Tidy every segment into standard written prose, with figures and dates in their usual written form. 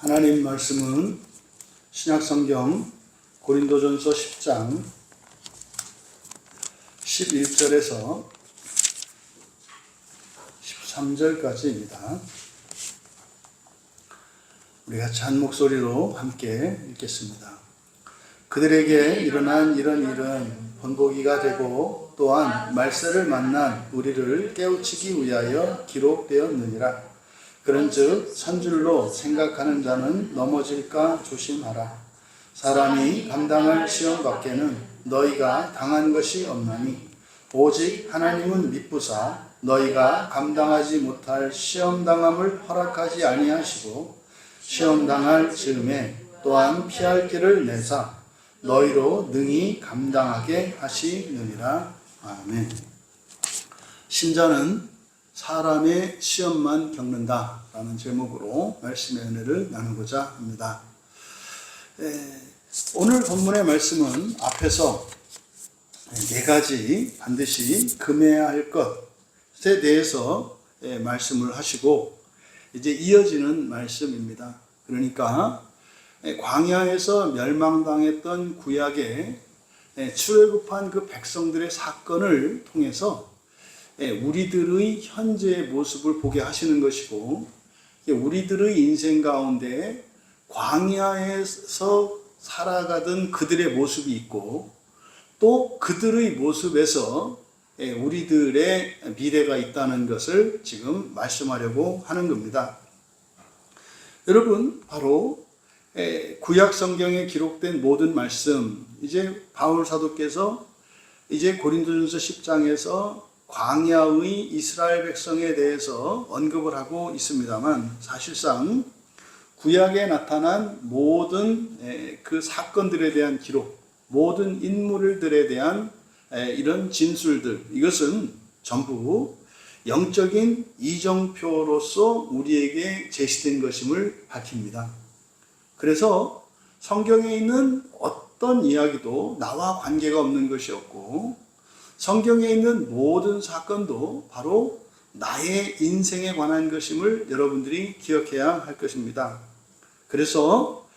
하나님 말씀은 신약성경 고린도전서 10장 11절에서 13절까지입니다. 우리 같이 한 목소리로 함께 읽겠습니다. 그들에게 일어난 이런 일은 본보기가 되고 또한 말세를 만난 우리를 깨우치기 위하여 기록되었느니라. 그런즉 선줄로 생각하는 자는 넘어질까 조심하라. 사람이 감당할 시험 밖에는 너희가 당한 것이 없나니 오직 하나님은 미쁘사 너희가 감당하지 못할 시험당함을 허락하지 아니하시고 시험당할 즈음에 또한 피할 길을 내사 너희로 능히 감당하게 하시느니라. 아멘. 신자는 사람의 시험만 겪는다 라는 제목으로 말씀의 은혜를 나누고자 합니다. 오늘 본문의 말씀은 앞에서 네 가지 반드시 금해야 할 것에 대해서 말씀을 하시고 이제 이어지는 말씀입니다. 그러니까 광야에서 멸망당했던 구약의 출애굽한 그 백성들의 사건을 통해서 우리들의 현재의 모습을 보게 하시는 것이고, 우리들의 인생 가운데 광야에서 살아가던 그들의 모습이 있고 또 그들의 모습에서 우리들의 미래가 있다는 것을 지금 말씀하려고 하는 겁니다. 여러분, 바로 구약 성경에 기록된 모든 말씀, 이제 바울 사도께서 이제 고린도전서 10장에서 광야의 이스라엘 백성에 대해서 언급을 하고 있습니다만, 사실상 구약에 나타난 모든 그 사건들에 대한 기록, 모든 인물들에 대한 이런 진술들, 이것은 전부 영적인 이정표로서 우리에게 제시된 것임을 밝힙니다. 그래서 성경에 있는 어떤 이야기도 나와 관계가 없는 것이었고, 성경에 있는 모든 사건도 바로 나의 인생에 관한 것임을 여러분들이 기억해야 할 것입니다. 그래서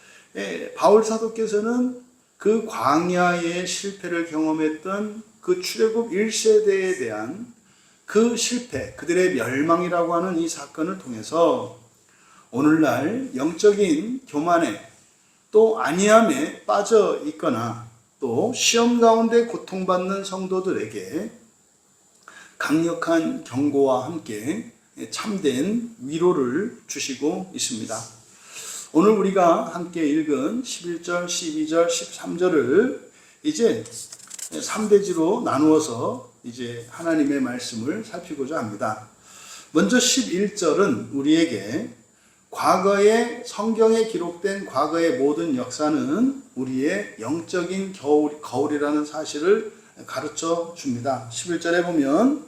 바울 사도께서는 그 광야의 실패를 경험했던 그 출애굽 1세대에 대한 그 실패, 그들의 멸망이라고 하는 이 사건을 통해서 오늘날 영적인 교만에 또 안위함에 빠져 있거나 또 시험 가운데 고통받는 성도들에게 강력한 경고와 함께 참된 위로를 주시고 있습니다. 오늘 우리가 함께 읽은 11절, 12절, 13절을 이제 3대지로 나누어서 이제 하나님의 말씀을 살피고자 합니다. 먼저 11절은 우리에게 과거의 성경에 기록된 과거의 모든 역사는 우리의 영적인 거울이라는 사실을 가르쳐 줍니다. 11절에 보면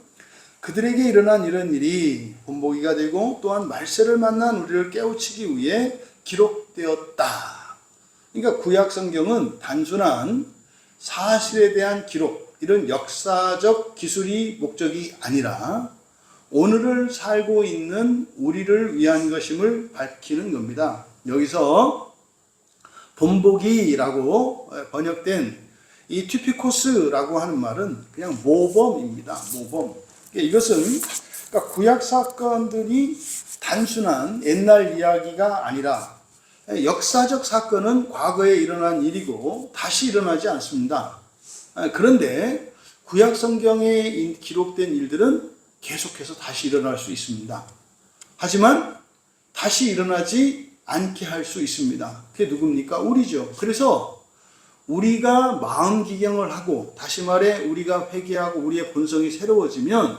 그들에게 일어난 이런 일이 본보기가 되고 또한 말세를 만난 우리를 깨우치기 위해 기록되었다. 그러니까 구약 성경은 단순한 사실에 대한 기록, 이런 역사적 기술이 목적이 아니라 오늘을 살고 있는 우리를 위한 것임을 밝히는 겁니다. 여기서 본보기라고 번역된 이 typikos라고 하는 말은 그냥 모범입니다. 모범. 이것은 그러니까 구약 사건들이 단순한 옛날 이야기가 아니라 역사적 사건은 과거에 일어난 일이고 다시 일어나지 않습니다. 그런데 구약 성경에 기록된 일들은 계속해서 다시 일어날 수 있습니다. 하지만 다시 일어나지 않게 할 수 있습니다. 그게 누굽니까? 우리죠. 그래서 우리가 마음 기경을 하고, 다시 말해 우리가 회개하고 우리의 본성이 새로워지면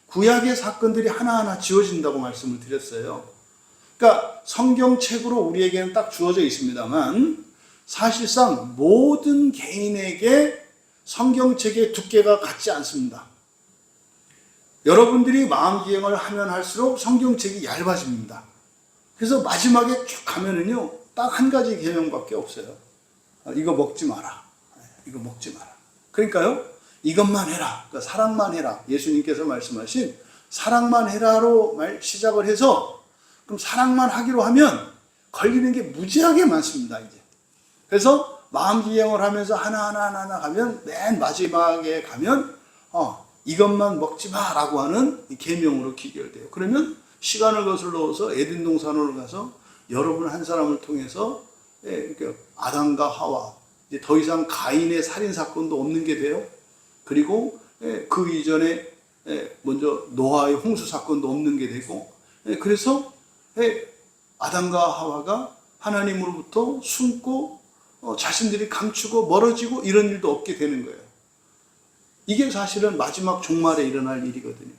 구약의 사건들이 하나하나 지워진다고 말씀을 드렸어요. 그러니까 성경책으로 우리에게는 딱 주어져 있습니다만 사실상 모든 개인에게 성경책의 두께가 같지 않습니다. 여러분들이 마음 기행을 하면 할수록 성경책이 얇아집니다. 그래서 마지막에 쭉 가면은요, 딱 한 가지 계명밖에 없어요. 이거 먹지 마라. 이거 먹지 마라. 그러니까요, 이것만 해라. 그러니까 사랑만 해라. 예수님께서 말씀하신 사랑만 해라로 시작을 해서, 그럼 사랑만 하기로 하면 걸리는 게 무지하게 많습니다, 이제. 그래서 마음기행을 하면서 하나하나 가면 맨 마지막에 가면 이것만 먹지 마라고 하는 계명으로 기결돼요. 그러면 시간을 거슬러서 에덴 동산으로 가서 여러분 한 사람을 통해서 아담과 하와 이제 더 이상 가인의 살인 사건도 없는 게 돼요. 그리고 그 이전에 먼저 노아의 홍수 사건도 없는 게 되고, 그래서 아담과 하와가 하나님으로부터 숨고 자신들이 감추고 멀어지고 이런 일도 없게 되는 거예요. 이게 사실은 마지막 종말에 일어날 일이거든요.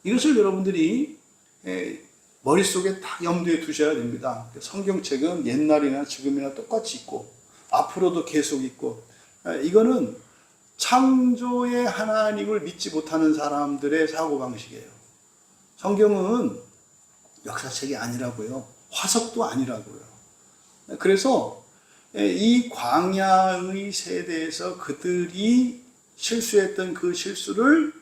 이것을 여러분들이 머릿속에 딱 염두에 두셔야 됩니다. 성경책은 옛날이나 지금이나 똑같이 있고 앞으로도 계속 있고, 이거는 창조의 하나님을 믿지 못하는 사람들의 사고방식이에요. 성경은 역사책이 아니라고요. 화석도 아니라고요. 그래서 이 광야의 세대에서 그들이 실수했던 그 실수를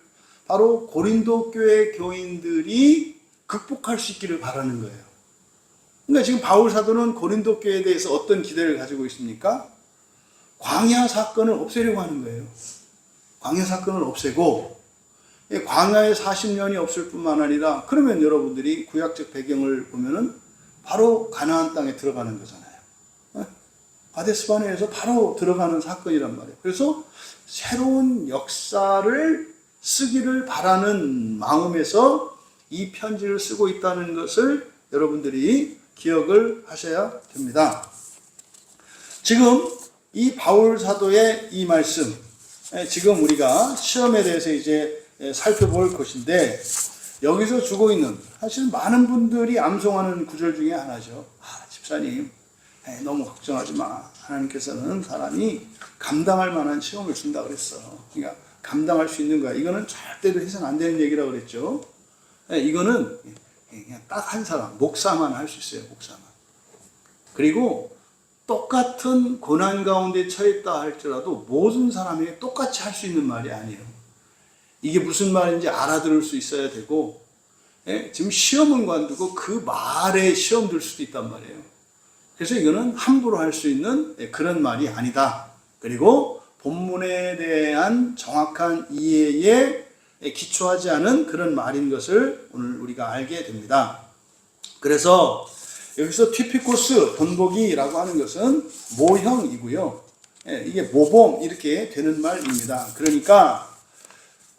바로 고린도 교회 교인들이 극복할 수 있기를 바라는 거예요. 그러니까 지금 바울 사도는 고린도 교회에 대해서 어떤 기대를 가지고 있습니까? 광야 사건을 없애려고 하는 거예요. 광야 사건을 없애고 광야에 40년이 없을 뿐만 아니라, 그러면 여러분들이 구약적 배경을 보면은 바로 가나안 땅에 들어가는 거잖아요. 가데스바네에서 바로 들어가는 사건이란 말이에요. 그래서 새로운 역사를 쓰기를 바라는 마음에서 이 편지를 쓰고 있다는 것을 여러분들이 기억을 하셔야 됩니다. 지금 이 바울 사도의 이 말씀, 지금 우리가 시험에 대해서 이제 살펴볼 것인데, 여기서 주고 있는 사실 많은 분들이 암송하는 구절 중에 하나죠. 집사님, 너무 걱정하지 마. 하나님께서는 사람이 감당할 만한 시험을 준다 그랬어. 그러니까 감당할 수 있는 거야. 이거는 절대로 해서는 안 되는 얘기라고 그랬죠. 이거는 그냥 딱 한 사람, 목사만 할 수 있어요. 목사만. 그리고 똑같은 고난 가운데 처했다 할지라도 모든 사람에게 똑같이 할 수 있는 말이 아니에요. 이게 무슨 말인지 알아들을 수 있어야 되고, 지금 시험은 관두고 그 말에 시험 들 수도 있단 말이에요. 그래서 이거는 함부로 할 수 있는 그런 말이 아니다. 그리고 본문에 대한 정확한 이해에 기초하지 않은 그런 말인 것을 오늘 우리가 알게 됩니다. 그래서 여기서 티피코스, 본보기라고 하는 것은 모형이고요. 이게 모범 이렇게 되는 말입니다. 그러니까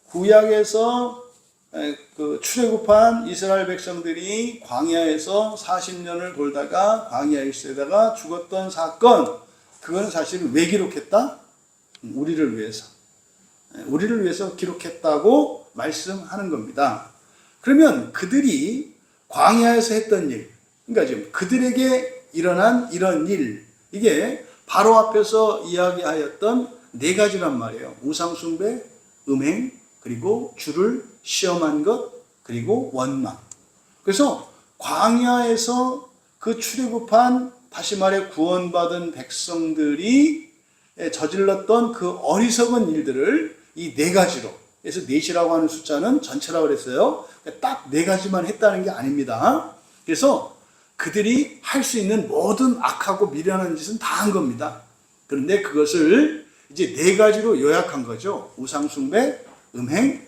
구약에서 출애굽한 이스라엘 백성들이 광야에서 40년을 돌다가 광야에 있다가 죽었던 사건, 그건 사실 왜 기록했다? 우리를 위해서. 우리를 위해서 기록했다고 말씀하는 겁니다. 그러면 그들이 광야에서 했던 일, 그러니까 지금 그들에게 일어난 이런 일, 이게 바로 앞에서 이야기하였던 네 가지란 말이에요. 우상숭배, 음행, 그리고 주를 시험한 것, 그리고 원망. 그래서 광야에서 그 출애굽한, 다시 말해 구원받은 백성들이 저질렀던 그 어리석은 일들을 이 네 가지로, 그래서 넷이라고 하는 숫자는 전체라고 그랬어요. 딱 네 가지만 했다는 게 아닙니다. 그래서 그들이 할 수 있는 모든 악하고 미련한 짓은 다 한 겁니다. 그런데 그것을 이제 네 가지로 요약한 거죠. 우상숭배, 음행,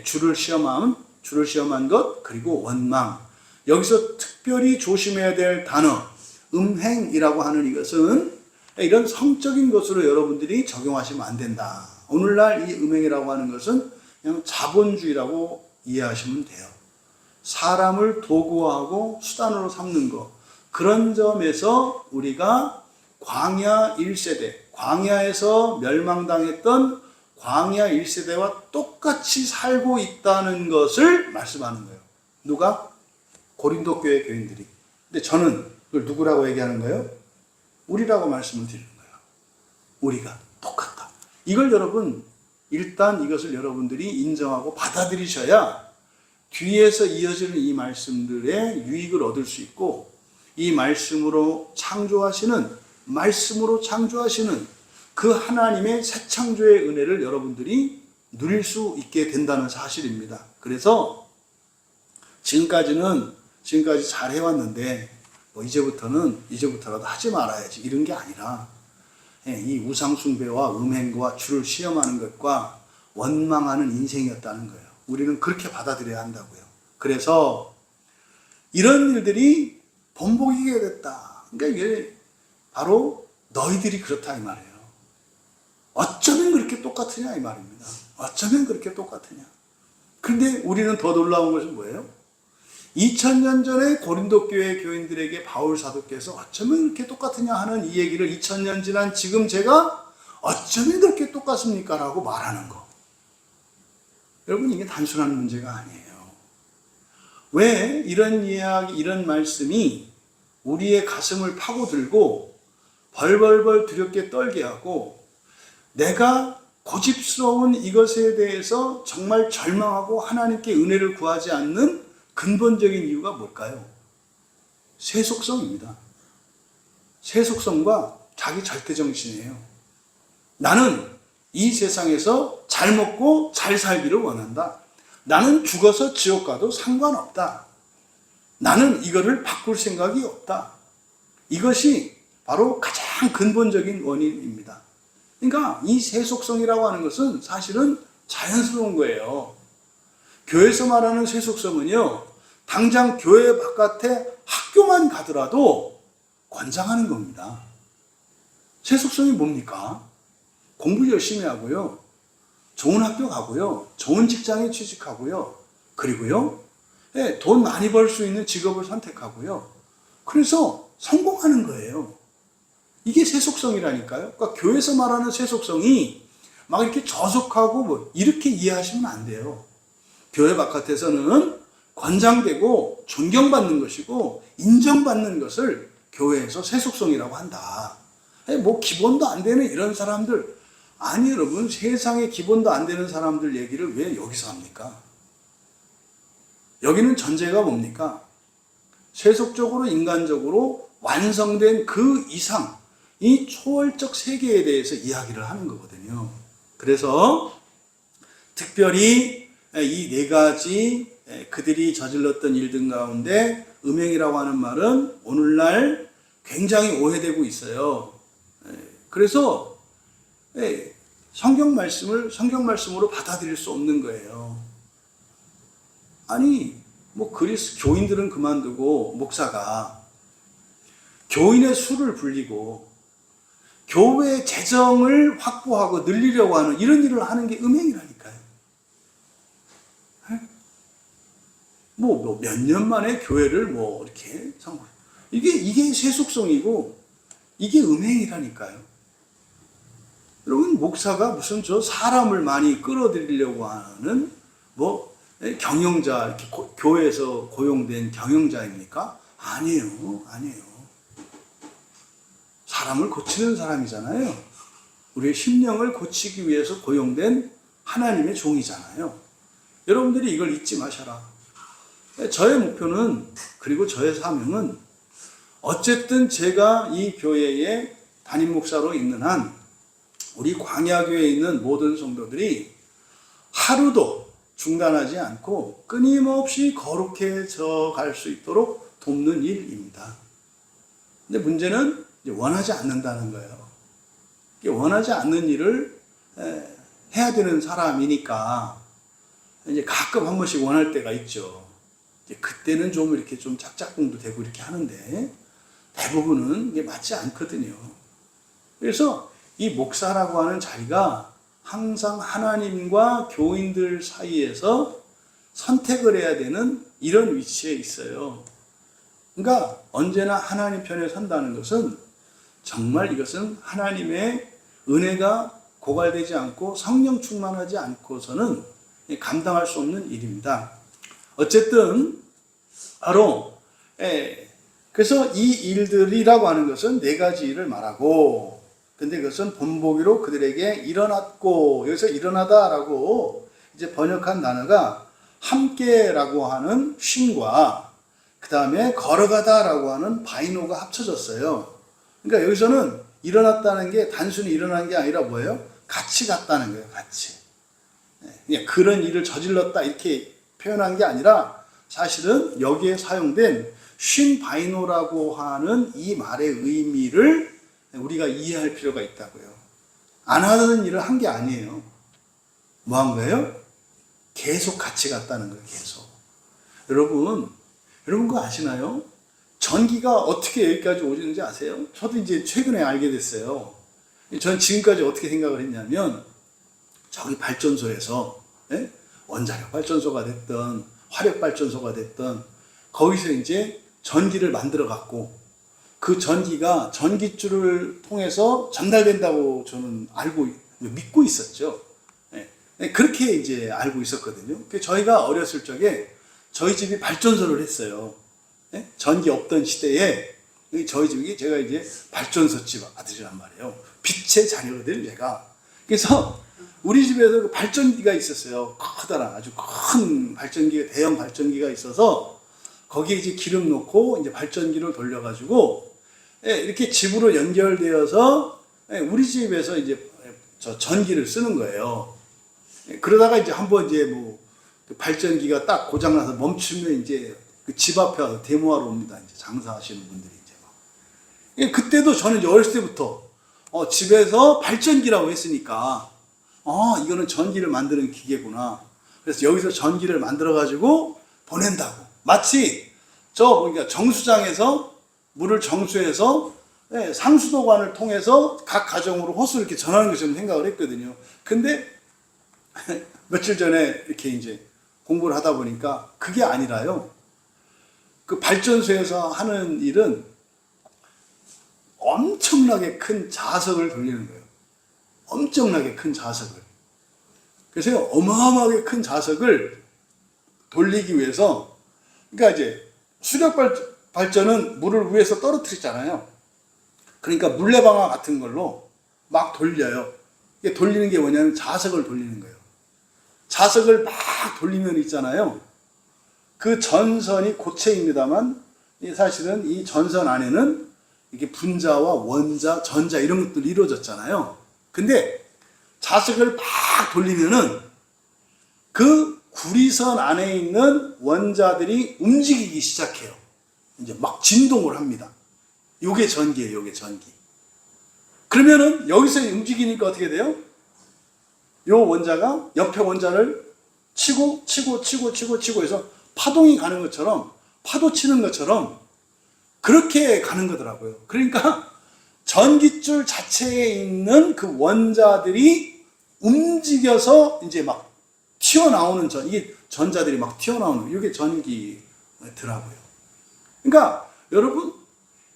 주를 시험한 것, 그리고 원망. 여기서 특별히 조심해야 될 단어, 음행이라고 하는 이것은 이런 성적인 것으로 여러분들이 적용하시면 안 된다. 오늘날 이 음행이라고 하는 것은 그냥 자본주의라고 이해하시면 돼요. 사람을 도구화하고 수단으로 삼는 것. 그런 점에서 우리가 광야 1세대, 광야에서 멸망당했던 광야 1세대와 똑같이 살고 있다는 것을 말씀하는 거예요. 누가? 고린도 교회 교인들이. 근데 저는 그걸 누구라고 얘기하는 거예요? 우리라고 말씀을 드리는 거예요. 우리가 똑같다. 이걸 여러분, 일단 이것을 여러분들이 인정하고 받아들이셔야 뒤에서 이어지는 이 말씀들의 유익을 얻을 수 있고, 이 말씀으로 창조하시는 그 하나님의 새 창조의 은혜를 여러분들이 누릴 수 있게 된다는 사실입니다. 그래서 지금까지 잘 해왔는데 뭐 이제부터라도 하지 말아야지 이런 게 아니라 이 우상숭배와 음행과 주를 시험하는 것과 원망하는 인생이었다는 거예요. 우리는 그렇게 받아들여야 한다고요. 그래서 이런 일들이 번복이게 됐다. 그러니까 이게 바로 너희들이 그렇다 이 말이에요. 어쩌면 그렇게 똑같으냐 이 말입니다. 어쩌면 그렇게 똑같으냐. 근데 우리는 더 놀라운 것은 뭐예요? 2000년 전에 고린도 교회 교인들에게 바울 사도께서 어쩌면 그렇게 똑같으냐 하는 이 얘기를 2000년 지난 지금 제가 어쩌면 그렇게 똑같습니까? 라고 말하는 거. 여러분, 이게 단순한 문제가 아니에요. 왜 이런 이야기, 이런 말씀이 우리의 가슴을 파고들고 벌벌벌 두렵게 떨게 하고 내가 고집스러운 이것에 대해서 정말 절망하고 하나님께 은혜를 구하지 않는 근본적인 이유가 뭘까요? 세속성입니다. 세속성과 자기 절대정신이에요. 나는 이 세상에서 잘 먹고 잘 살기를 원한다. 나는 죽어서 지옥 가도 상관없다. 나는 이거를 바꿀 생각이 없다. 이것이 바로 가장 근본적인 원인입니다. 그러니까 이 세속성이라고 하는 것은 사실은 자연스러운 거예요. 교회에서 말하는 세속성은요, 당장 교회 바깥에 학교만 가더라도 권장하는 겁니다. 세속성이 뭡니까? 공부 열심히 하고요, 좋은 학교 가고요, 좋은 직장에 취직하고요, 그리고요, 돈 많이 벌 수 있는 직업을 선택하고요. 그래서 성공하는 거예요. 이게 세속성이라니까요. 그러니까 교회에서 말하는 세속성이 막 이렇게 저속하고 뭐 이렇게 이해하시면 안 돼요. 교회 바깥에서는 권장되고 존경받는 것이고 인정받는 것을 교회에서 세속성이라고 한다. 뭐 기본도 안 되는 이런 사람들, 아니 여러분, 세상에 기본도 안 되는 사람들 얘기를 왜 여기서 합니까? 여기는 전제가 뭡니까? 세속적으로 인간적으로 완성된 그 이상 이 초월적 세계에 대해서 이야기를 하는 거거든요. 그래서 특별히 이 네 가지 그들이 저질렀던 일들 가운데 음행이라고 하는 말은 오늘날 굉장히 오해되고 있어요. 그래서 성경 말씀을 성경 말씀으로 받아들일 수 없는 거예요. 아니 뭐 교인들은 그만두고 목사가 교인의 수를 불리고 교회 재정을 확보하고 늘리려고 하는 이런 일을 하는 게 음행이라니까요. 뭐 몇 년 만에 교회를 뭐 이렇게 이게 세속성이고 이게 음행이라니까요. 여러분, 목사가 무슨 사람을 많이 끌어들이려고 하는 뭐 경영자, 이렇게 교회에서 고용된 경영자입니까? 아니에요. 사람을 고치는 사람이잖아요. 우리의 심령을 고치기 위해서 고용된 하나님의 종이잖아요. 여러분들이 이걸 잊지 마셔라. 저의 목표는, 그리고 저의 사명은 어쨌든 제가 이 교회의 담임 목사로 있는 한 우리 광야교회에 있는 모든 성도들이 하루도 중단하지 않고 끊임없이 거룩해져 갈 수 있도록 돕는 일입니다. 근데 문제는 이제 원하지 않는다는 거예요. 원하지 않는 일을 해야 되는 사람이니까 이제 가끔 한 번씩 원할 때가 있죠. 이제 그때는 좀 이렇게 좀 짝짝꿍도 되고 이렇게 하는데 대부분은 이게 맞지 않거든요. 그래서 이 목사라고 하는 자리가 항상 하나님과 교인들 사이에서 선택을 해야 되는 이런 위치에 있어요. 그러니까 언제나 하나님 편에 선다는 것은 정말 이것은 하나님의 은혜가 고갈되지 않고 성령 충만하지 않고서는 감당할 수 없는 일입니다. 어쨌든 바로 그래서 이 일들이라고 하는 것은 네 가지 일을 말하고, 근데 그것은 본보기로 그들에게 일어났고, 여기서 일어나다라고 이제 번역한 단어가 함께라고 하는 쉼과 그 다음에 걸어가다라고 하는 바이노가 합쳐졌어요. 그러니까 여기서는 일어났다는 게 단순히 일어난 게 아니라 뭐예요? 같이 갔다는 거예요. 같이. 그냥 그런 일을 저질렀다 이렇게 표현한 게 아니라 사실은 여기에 사용된 쉰바이노라고 하는 이 말의 의미를 우리가 이해할 필요가 있다고요. 안 하는 일을 한 게 아니에요. 뭐 한 거예요? 계속 같이 갔다는 거예요. 계속. 여러분 그거 아시나요? 전기가 어떻게 여기까지 오는지 아세요? 저도 이제 최근에 알게 됐어요. 전 지금까지 어떻게 생각을 했냐면 저기 발전소에서 원자력 발전소가 됐든 화력 발전소가 됐든 거기서 이제 전기를 만들어 갖고 그 전기가 전기줄을 통해서 전달된다고 저는 믿고 있었죠. 그렇게 이제 알고 있었거든요. 저희가 어렸을 적에 저희 집이 발전소를 했어요. 전기 없던 시대에 저희 집이 제가 이제 발전소 집 아들이란 말이에요. 빛의 자녀거든요, 제가. 그래서 우리 집에서 발전기가 있었어요. 커다란 아주 큰 발전기가, 대형 발전기가 있어서 거기에 이제 기름 넣고 이제 발전기를 돌려가지고 이렇게 집으로 연결되어서 우리 집에서 이제 저 전기를 쓰는 거예요. 그러다가 이제 한번 이제 뭐 발전기가 딱 고장나서 멈추면 이제 그 집 앞에 와서 데모하러 옵니다. 이제 장사하시는 분들이 이제 막. 그때도 저는 이제 어렸을 때부터 집에서 발전기라고 했으니까 이거는 전기를 만드는 기계구나. 그래서 여기서 전기를 만들어 가지고 보낸다고. 마치 그러니까 정수장에서 물을 정수해서 상수도관을 통해서 각 가정으로 호수를 이렇게 전하는 것처럼 생각을 했거든요. 근데 며칠 전에 이렇게 이제 공부를 하다 보니까 그게 아니라요. 그 발전소에서 하는 일은 엄청나게 큰 자석을 돌리는 거예요. 엄청나게 큰 자석을. 그래서 어마어마하게 큰 자석을 돌리기 위해서, 그러니까 이제 수력 발전은 물을 위에서 떨어뜨리잖아요. 그러니까 물레방아 같은 걸로 막 돌려요. 이게 돌리는 게 뭐냐면 자석을 돌리는 거예요. 자석을 막 돌리면 있잖아요. 그 전선이 고체입니다만 사실은 이 전선 안에는 이게 분자와 원자, 전자 이런 것들이 이루어졌잖아요. 근데 자석을 막 돌리면은 그 구리선 안에 있는 원자들이 움직이기 시작해요. 이제 막 진동을 합니다. 요게 전기예요, 요게 전기. 그러면은 여기서 움직이니까 어떻게 돼요? 요 원자가 옆에 원자를 치고 해서 파동이 가는 것처럼, 파도 치는 것처럼 그렇게 가는 거더라고요. 그러니까 전기줄 자체에 있는 그 원자들이 움직여서 이제 막 튀어나오는 이게 전자들이 막 튀어나오는, 이게 전기더라고요. 그러니까 여러분,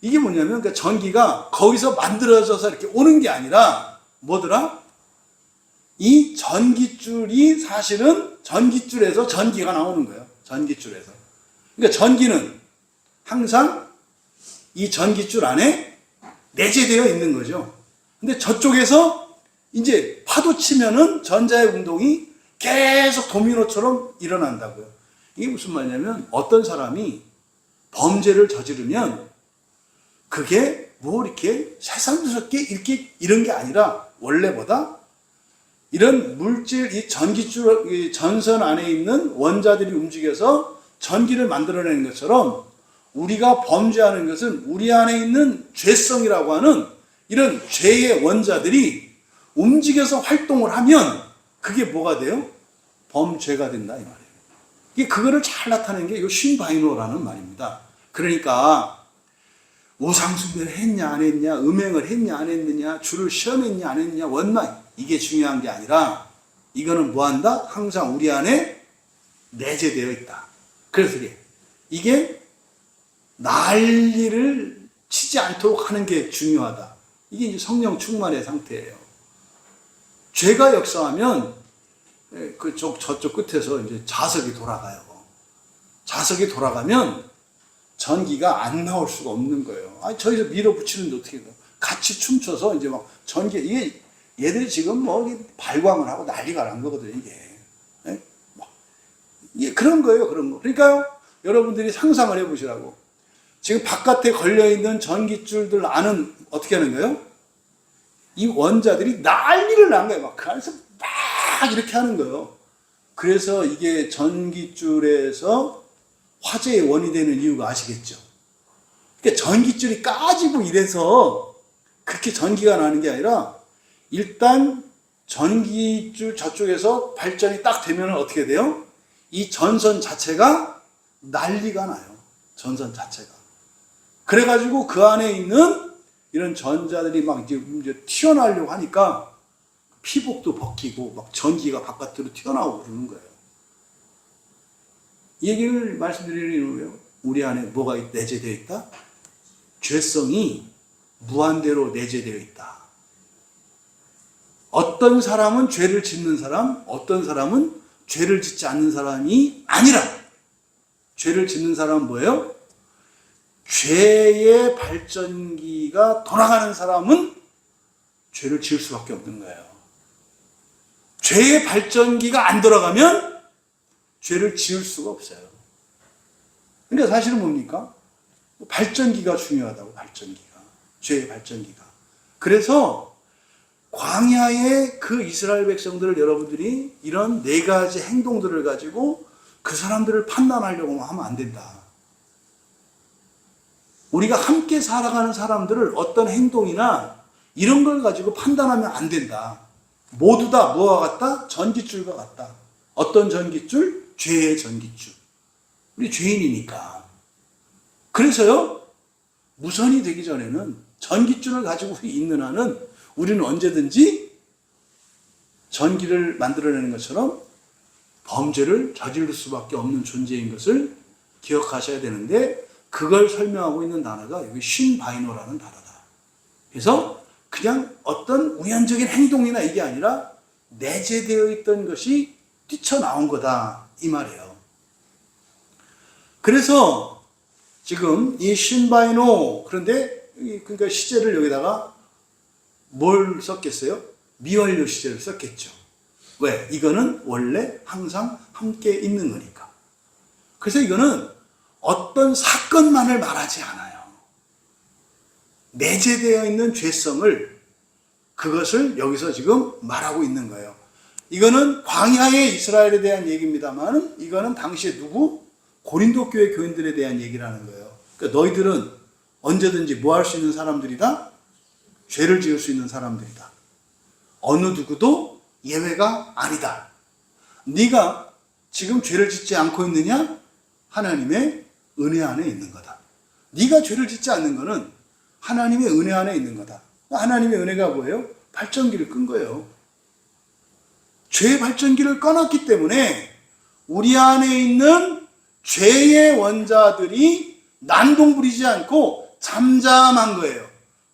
이게 뭐냐면 그러니까 전기가 거기서 만들어져서 이렇게 오는 게 아니라 뭐더라? 이 전기줄이 사실은 전기줄에서 전기가 나오는 거예요. 전기줄에서. 그러니까 전기는 항상 이 전기줄 안에 내재되어 있는 거죠. 근데 저쪽에서 이제 파도 치면은 전자의 운동이 계속 도미노처럼 일어난다고요. 이게 무슨 말이냐면 어떤 사람이 범죄를 저지르면 그게 뭐 이렇게 새삼스럽게 이렇게 이런 게 아니라 원래보다 이런 물질, 이 전기줄, 이 전선 안에 있는 원자들이 움직여서 전기를 만들어내는 것처럼 우리가 범죄하는 것은 우리 안에 있는 죄성이라고 하는 이런 죄의 원자들이 움직여서 활동을 하면 그게 뭐가 돼요? 범죄가 된다 이 말이에요. 이게 그거를 잘 나타내는 게 이 쉰바이노라는 말입니다. 그러니까 우상숭배를 했냐 안 했냐, 음행을 했냐 안 했느냐, 주를 시험했냐 안 했느냐, 원망, 이게 중요한 게 아니라 이거는 뭐한다? 항상 우리 안에 내재되어 있다. 그래서 이게 난리를 치지 않도록 하는 게 중요하다. 이게 이제 성령 충만의 상태예요. 죄가 역사하면 저쪽 끝에서 이제 자석이 돌아가요. 자석이 돌아가면 전기가 안 나올 수가 없는 거예요. 저기서 밀어붙이는데 어떻게 해요? 같이 춤춰서 이제 막 전기, 이게 얘들이 지금 뭐 발광을 하고 난리가 난 거거든요, 이게. 이게 그런 거예요, 그런 거. 그러니까요, 여러분들이 상상을 해보시라고. 지금 바깥에 걸려있는 전기줄들 안은 어떻게 하는 거예요? 이 원자들이 난리를 난 거예요. 막 그 안에서 막 이렇게 하는 거예요. 그래서 이게 전기줄에서 화재의 원이 되는 이유가 아시겠죠? 그러니까 전기줄이 까지고 이래서 그렇게 전기가 나는 게 아니라 일단 전기줄 저쪽에서 발전이 딱 되면 어떻게 돼요? 이 전선 자체가 난리가 나요. 전선 자체가. 그래가지고 그 안에 있는 이런 전자들이 막 이제 튀어나오려고 하니까 피복도 벗기고 막 전기가 바깥으로 튀어나오고 그러는 거예요. 이 얘기를 말씀드리는 이유는 우리 안에 뭐가 내재되어 있다? 죄성이 무한대로 내재되어 있다. 어떤 사람은 죄를 짓는 사람, 어떤 사람은 죄를 짓지 않는 사람이 아니라, 죄를 짓는 사람은 뭐예요? 죄의 발전기가 돌아가는 사람은 죄를 지을 수밖에 없는 거예요. 죄의 발전기가 안 돌아가면 죄를 지을 수가 없어요. 그러니까 사실은 뭡니까? 발전기가 중요하다고, 발전기가. 죄의 발전기가. 그래서 광야의 그 이스라엘 백성들을 여러분들이 이런 네 가지 행동들을 가지고 그 사람들을 판단하려고 하면 안 된다. 우리가 함께 살아가는 사람들을 어떤 행동이나 이런 걸 가지고 판단하면 안 된다. 모두 다 뭐와 같다? 전깃줄과 같다. 어떤 전깃줄? 죄의 전깃줄. 우리 죄인이니까. 그래서요, 무선이 되기 전에는 전깃줄을 가지고 있는 한은 우리는 언제든지 전기를 만들어내는 것처럼 범죄를 저지를 수밖에 없는 존재인 것을 기억하셔야 되는데, 그걸 설명하고 있는 단어가 여기 쉰바이노라는 단어다. 그래서 그냥 어떤 우연적인 행동이나 이게 아니라 내재되어 있던 것이 뛰쳐나온 거다, 이 말이에요. 그래서 지금 이 쉰바이노, 그런데 그러니까 시제를 여기다가 뭘 썼겠어요? 미완료 시제를 썼겠죠. 왜? 이거는 원래 항상 함께 있는 거니까. 그래서 이거는 어떤 사건만을 말하지 않아요. 내재되어 있는 죄성을, 그것을 여기서 지금 말하고 있는 거예요. 이거는 광야의 이스라엘에 대한 얘기입니다만, 이거는 당시에 누구? 고린도 교회 교인들에 대한 얘기라는 거예요. 그러니까 너희들은 언제든지 뭐 할 수 있는 사람들이다? 죄를 지을 수 있는 사람들이다. 어느 누구도 예외가 아니다. 네가 지금 죄를 짓지 않고 있느냐? 하나님의 은혜 안에 있는 거다. 네가 죄를 짓지 않는 거는 하나님의 은혜 안에 있는 거다. 하나님의 은혜가 뭐예요? 발전기를 끈 거예요. 죄의 발전기를 꺼놨기 때문에 우리 안에 있는 죄의 원자들이 난동 부리지 않고 잠잠한 거예요.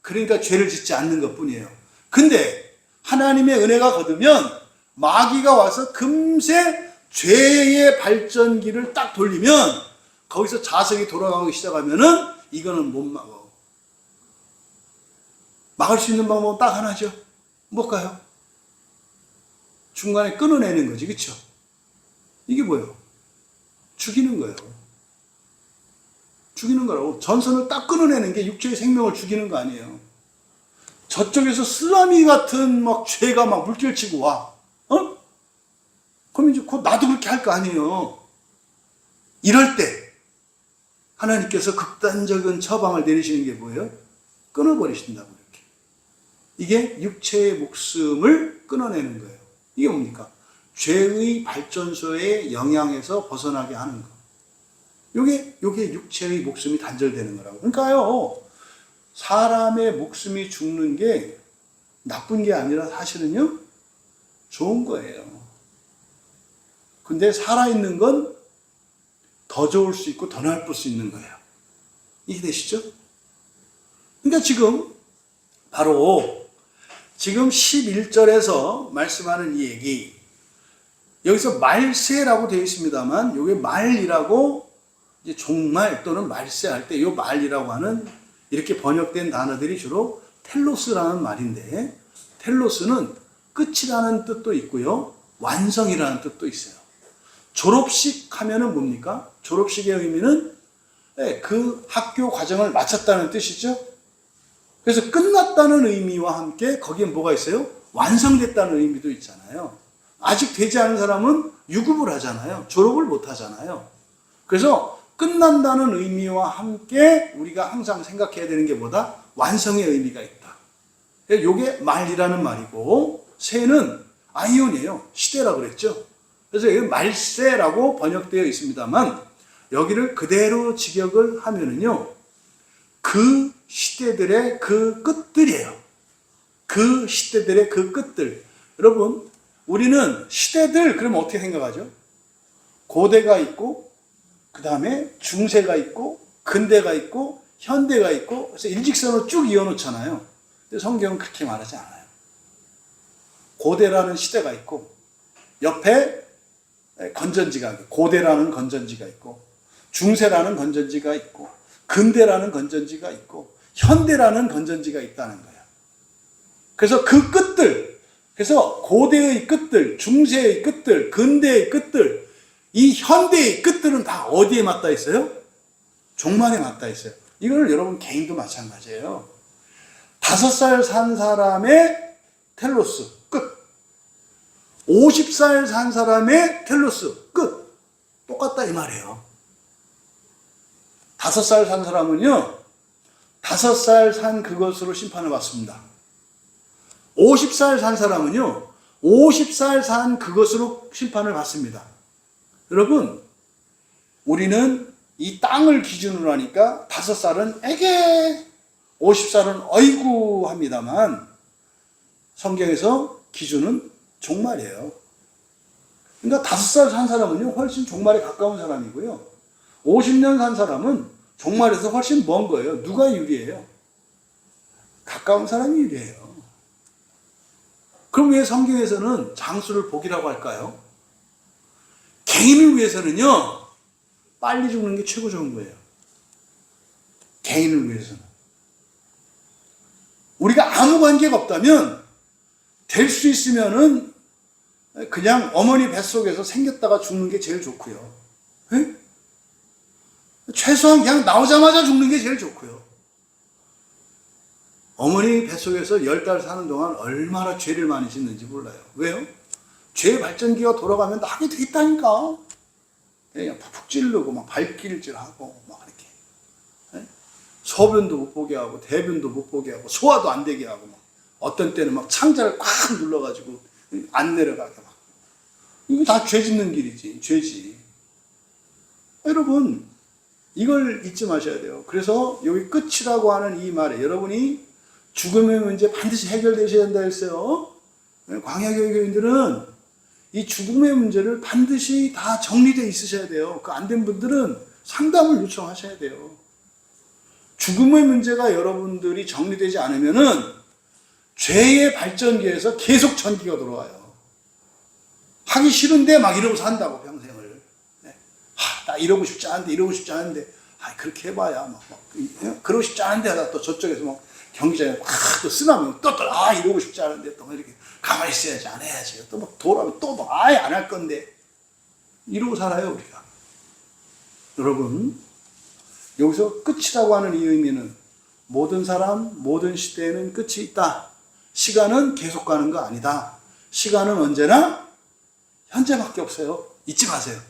그러니까 죄를 짓지 않는 것뿐이에요. 근데 하나님의 은혜가 거두면 마귀가 와서 금세 죄의 발전기를 딱 돌리면 거기서 자석이 돌아가기 시작하면은 이거는 못 막어. 막을 수 있는 방법은 딱 하나죠. 뭘까요? 중간에 끊어내는 거지, 그렇죠? 이게 뭐예요? 죽이는 거예요. 죽이는 거라고. 전선을 딱 끊어내는 게 육체의 생명을 죽이는 거 아니에요. 저쪽에서 쓰라미 같은 막 죄가 막 물결치고 와. 어? 그럼 이제 곧 나도 그렇게 할 거 아니에요. 이럴 때 하나님께서 극단적인 처방을 내리시는 게 뭐예요? 끊어버리신다고 이렇게. 이게 육체의 목숨을 끊어내는 거예요. 이게 뭡니까? 죄의 발전소의 영향에서 벗어나게 하는 거. 요게 육체의 목숨이 단절되는 거라고. 그러니까요, 사람의 목숨이 죽는 게 나쁜 게 아니라 사실은요, 좋은 거예요. 근데 살아있는 건 더 좋을 수 있고 더 나쁠 수 있는 거예요. 이해되시죠? 그러니까 지금 바로 지금 11절에서 말씀하는 이 얘기, 여기서 말세라고 되어 있습니다만 이게 말이라고 이제 종말 또는 말세할 때 이 말이라고 하는 이렇게 번역된 단어들이 주로 텔로스라는 말인데, 텔로스는 끝이라는 뜻도 있고요, 완성이라는 뜻도 있어요. 졸업식 하면은 뭡니까? 졸업식의 의미는 그 학교 과정을 마쳤다는 뜻이죠. 그래서 끝났다는 의미와 함께 거기에 뭐가 있어요? 완성됐다는 의미도 있잖아요. 아직 되지 않은 사람은 유급을 하잖아요. 졸업을 못 하잖아요. 그래서 끝난다는 의미와 함께 우리가 항상 생각해야 되는 게 뭐다? 완성의 의미가 있다. 이게 말이라는 말이고, 세는 아이온이에요. 시대라고 그랬죠. 그래서 여기 말세라고 번역되어 있습니다만, 여기를 그대로 직역을 하면은요, 그 시대들의 그 끝들이에요. 그 시대들의 그 끝들. 여러분, 우리는 시대들 그러면 어떻게 생각하죠? 고대가 있고, 그 다음에 중세가 있고, 근대가 있고, 현대가 있고, 그래서 일직선으로 쭉 이어놓잖아요. 근데 성경은 그렇게 말하지 않아요. 고대라는 시대가 있고, 옆에 건전지가 있고, 고대라는 건전지가 있고, 중세라는 건전지가 있고, 근대라는 건전지가 있고, 현대라는 건전지가 있다는 거예요. 그래서 그 끝들, 그래서 고대의 끝들, 중세의 끝들, 근대의 끝들, 이 현대의 끝들은 다 어디에 맞닿아 있어요? 종말에 맞닿아 있어요. 이걸 여러분 개인도 마찬가지예요. 5살 산 사람의 텔로스, 끝. 50살 산 사람의 텔로스, 끝. 똑같다 이 말이에요. 5살 산 사람은요, 5살 산 그것으로 심판을 받습니다. 50살 산 사람은요, 50살 산 그것으로 심판을 받습니다. 여러분, 우리는 이 땅을 기준으로 하니까 5살은 에게, 50살은 어이구 합니다만, 성경에서 기준은 종말이에요. 그러니까 5살 산 사람은요, 훨씬 종말에 가까운 사람이고요. 50년 산 사람은 종말에서 훨씬 먼 거예요. 누가 유리해요? 가까운 사람이 유리해요. 그럼 왜 성경에서는 장수를 복이라고 할까요? 개인을 위해서는요, 빨리 죽는 게 최고 좋은 거예요. 개인을 위해서는. 우리가 아무 관계가 없다면, 될 수 있으면은 그냥 어머니 뱃속에서 생겼다가 죽는 게 제일 좋고요. 에? 최소한 그냥 나오자마자 죽는 게 제일 좋고요. 어머니 뱃속에서 10달 사는 동안 얼마나 죄를 많이 짓는지 몰라요. 왜요? 죄의 발전기가 돌아가면 나게 돼 있다니까. 그냥 푹푹 찌르고 막 발길질하고 막 이렇게 소변도 못 보게 하고 대변도 못 보게 하고 소화도 안 되게 하고 막 어떤 때는 막 창자를 꽉 눌러가지고 안 내려가게 막. 이거 다 죄 짓는 길이지. 죄지. 여러분, 이걸 잊지 마셔야 돼요. 그래서 여기 끝이라고 하는 이 말에 여러분이 죽음의 문제 반드시 해결되셔야 된다 했어요. 광야교회 교인들은 이 죽음의 문제를 반드시 다 정리되어 있으셔야 돼요. 그 안 된 분들은 상담을 요청하셔야 돼요. 죽음의 문제가 여러분들이 정리되지 않으면은 죄의 발전기에서 계속 전기가 돌아와요. 하기 싫은데 막 이러고 산다고 평생을. 나 이러고 싶지 않은데 이러고 싶지 않은데 그렇게 해봐야 막 그러고 싶지 않은데 하다 또 저쪽에서 막 경기장에 또 쓰나면 또 이러고 싶지 않은데 또 이렇게 가만히 있어야지 안 해야지 또 막 돌아오면 또 막 아예 안 할 건데 이러고 살아요 우리가. 여러분, 여기서 끝이라고 하는 이 의미는 모든 사람 모든 시대에는 끝이 있다. 시간은 계속 가는 거 아니다. 시간은 언제나 현재밖에 없어요. 잊지 마세요.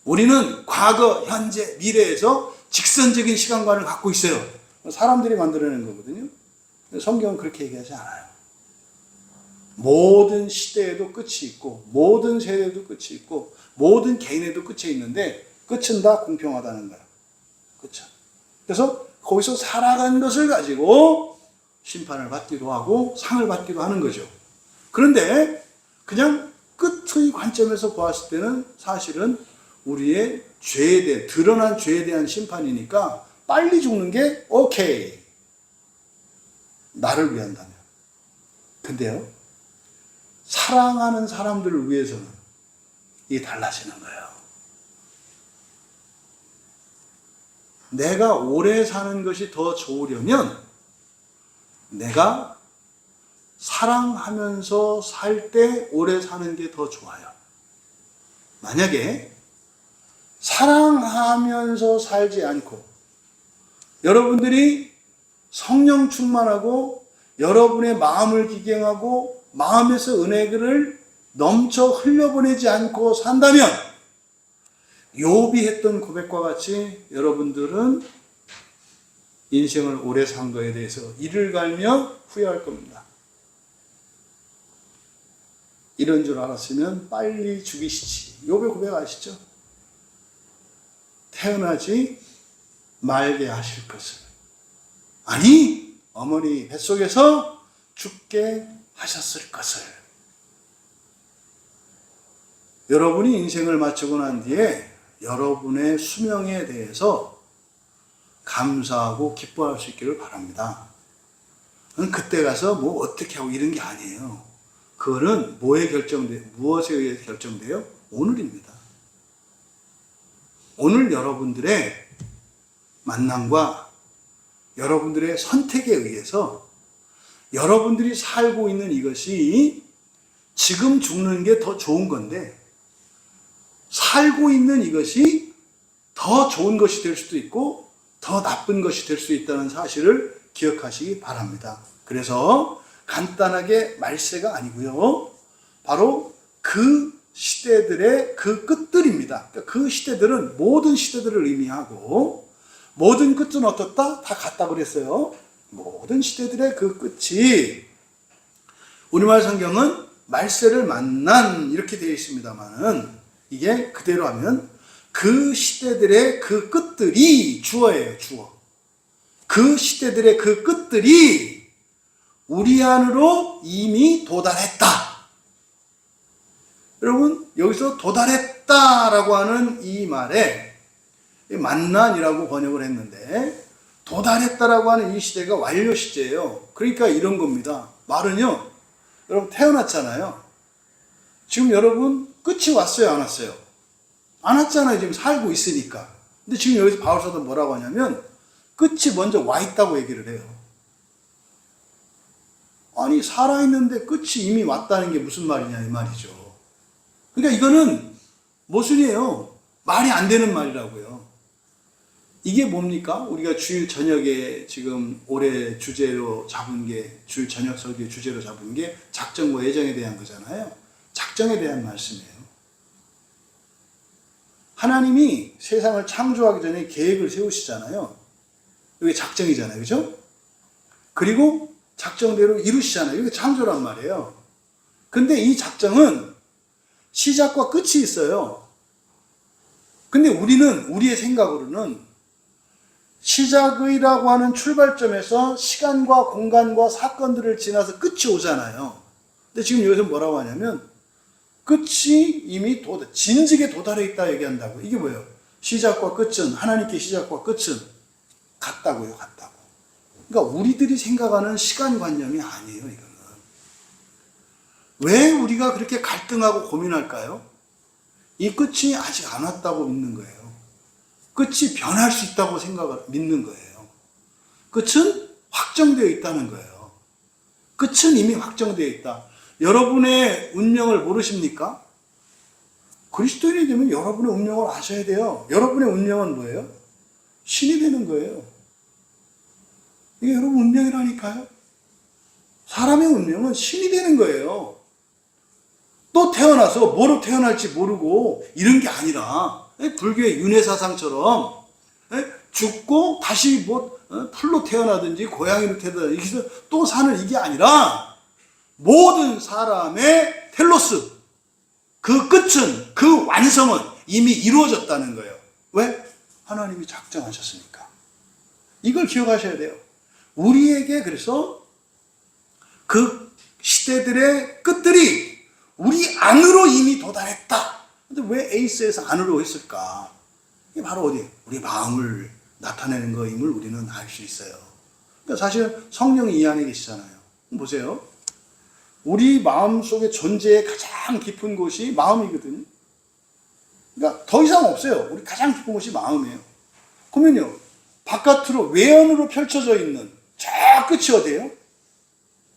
우리는 과거, 현재, 미래에서 직선적인 시간관을 갖고 있어요. 사람들이 만들어낸 거거든요. 성경은 그렇게 얘기하지 않아요. 모든 시대에도 끝이 있고, 모든 세대에도 끝이 있고, 모든 개인에도 끝이 있는데, 끝은 다 공평하다는 거예요. 그렇죠? 그래서 거기서 살아간 것을 가지고 심판을 받기도 하고 상을 받기도 하는 거죠. 그런데 그냥 끝의 관점에서 보았을 때는 사실은 우리의 죄에 대해, 드러난 죄에 대한 심판이니까 빨리 죽는 게 오케이. 나를 위한다면. 근데요, 사랑하는 사람들을 위해서는 이게 달라지는 거예요. 내가 오래 사는 것이 더 좋으려면 내가 사랑하면서 살 때 오래 사는 게 더 좋아요. 만약에 사랑하면서 살지 않고 여러분들이 성령 충만하고 여러분의 마음을 기경하고 마음에서 은혜를 넘쳐 흘려보내지 않고 산다면 욥이 했던 고백과 같이 여러분들은 인생을 오래 산 거에 대해서 이를 갈며 후회할 겁니다. 이런 줄 알았으면 빨리 죽이시지. 욥의 고백 아시죠? 태어나지 말게 하실 것을. 아니, 어머니 뱃속에서 죽게 하셨을 것을. 여러분이 인생을 마치고 난 뒤에 여러분의 수명에 대해서 감사하고 기뻐할 수 있기를 바랍니다. 그때 가서 뭐 어떻게 하고 이런 게 아니에요. 그거는 무엇에 의해 결정돼요? 오늘입니다. 오늘 여러분들의 만남과 여러분들의 선택에 의해서 여러분들이 살고 있는 이것이 지금 죽는 게 더 좋은 건데 살고 있는 이것이 더 좋은 것이 될 수도 있고 더 나쁜 것이 될 수 있다는 사실을 기억하시기 바랍니다. 그래서 간단하게 말세가 아니고요. 바로 그 시대들의 그 끝들입니다. 그 시대들은 모든 시대들을 의미하고 모든 끝은 어떻다? 다 같다 그랬어요. 모든 시대들의 그 끝이 우리말 성경은 말세를 만난 이렇게 되어 있습니다만은 이게 그대로 하면 그 시대들의 그 끝들이 주어예요. 주어. 그 시대들의 그 끝들이 우리 안으로 이미 도달했다. 여러분 여기서 도달했다라고 하는 이 말에 만난이라고 번역을 했는데 도달했다라고 하는 이 시대가 완료 시제예요. 그러니까 이런 겁니다. 말은요. 여러분 태어났잖아요. 지금 여러분 끝이 왔어요? 안 왔어요? 안 왔잖아요. 지금 살고 있으니까. 근데 지금 여기서 바울사도 뭐라고 하냐면 끝이 먼저 와 있다고 얘기를 해요. 아니 살아있는데 끝이 이미 왔다는 게 무슨 말이냐 이 말이죠. 그러니까 이거는 모순이에요. 말이 안 되는 말이라고요. 이게 뭡니까? 우리가 주일 저녁에 지금 올해 주제로 잡은 게 주일 저녁 설교의 주제로 잡은 게 작정과 예정에 대한 거잖아요. 작정에 대한 말씀이에요. 하나님이 세상을 창조하기 전에 계획을 세우시잖아요. 이게 작정이잖아요. 그죠? 그리고 작정대로 이루시잖아요. 이게 창조란 말이에요. 근데 이 작정은 시작과 끝이 있어요. 근데 우리는 우리의 생각으로는 시작이라고 하는 출발점에서 시간과 공간과 사건들을 지나서 끝이 오잖아요. 근데 지금 여기서 뭐라고 하냐면 끝이 이미 진즉에 도달해 있다 얘기한다고. 이게 뭐예요? 시작과 끝은 하나님께 시작과 끝은 같다고요. 같다고. 그러니까 우리들이 생각하는 시간관념이 아니에요. 이거는. 왜 우리가 그렇게 갈등하고 고민할까요? 이 끝이 아직 안 왔다고 믿는 거예요. 끝이 변할 수 있다고 믿는 거예요. 끝은 확정되어 있다는 거예요. 끝은 이미 확정되어 있다. 여러분의 운명을 모르십니까? 그리스도인이 되면 여러분의 운명을 아셔야 돼요. 여러분의 운명은 뭐예요? 신이 되는 거예요. 이게 여러분 운명이라니까요. 사람의 운명은 신이 되는 거예요. 또 태어나서 뭐로 태어날지 모르고 이런 게 아니라 불교의 윤회사상처럼 죽고 다시 뭐 풀로 태어나든지 고양이로 태어나든지 또 사는 이게 아니라 모든 사람의 텔로스 그 끝은 그 완성은 이미 이루어졌다는 거예요. 왜? 하나님이 작정하셨으니까. 이걸 기억하셔야 돼요. 우리에게 그래서 그 시대들의 끝들이 우리 안으로 이미 도달했다. 근데 왜 에이스에서 안으로 했을까? 이게 바로 어디? 우리 마음을 나타내는 거임을 우리는 알 수 있어요. 그러니까 사실 성령이 이 안에 계시잖아요. 보세요. 우리 마음 속에 존재의 가장 깊은 곳이 마음이거든요. 그러니까 더 이상 없어요. 우리 가장 깊은 곳이 마음이에요. 그러면요. 바깥으로 외연으로 펼쳐져 있는 저 끝이 어디예요?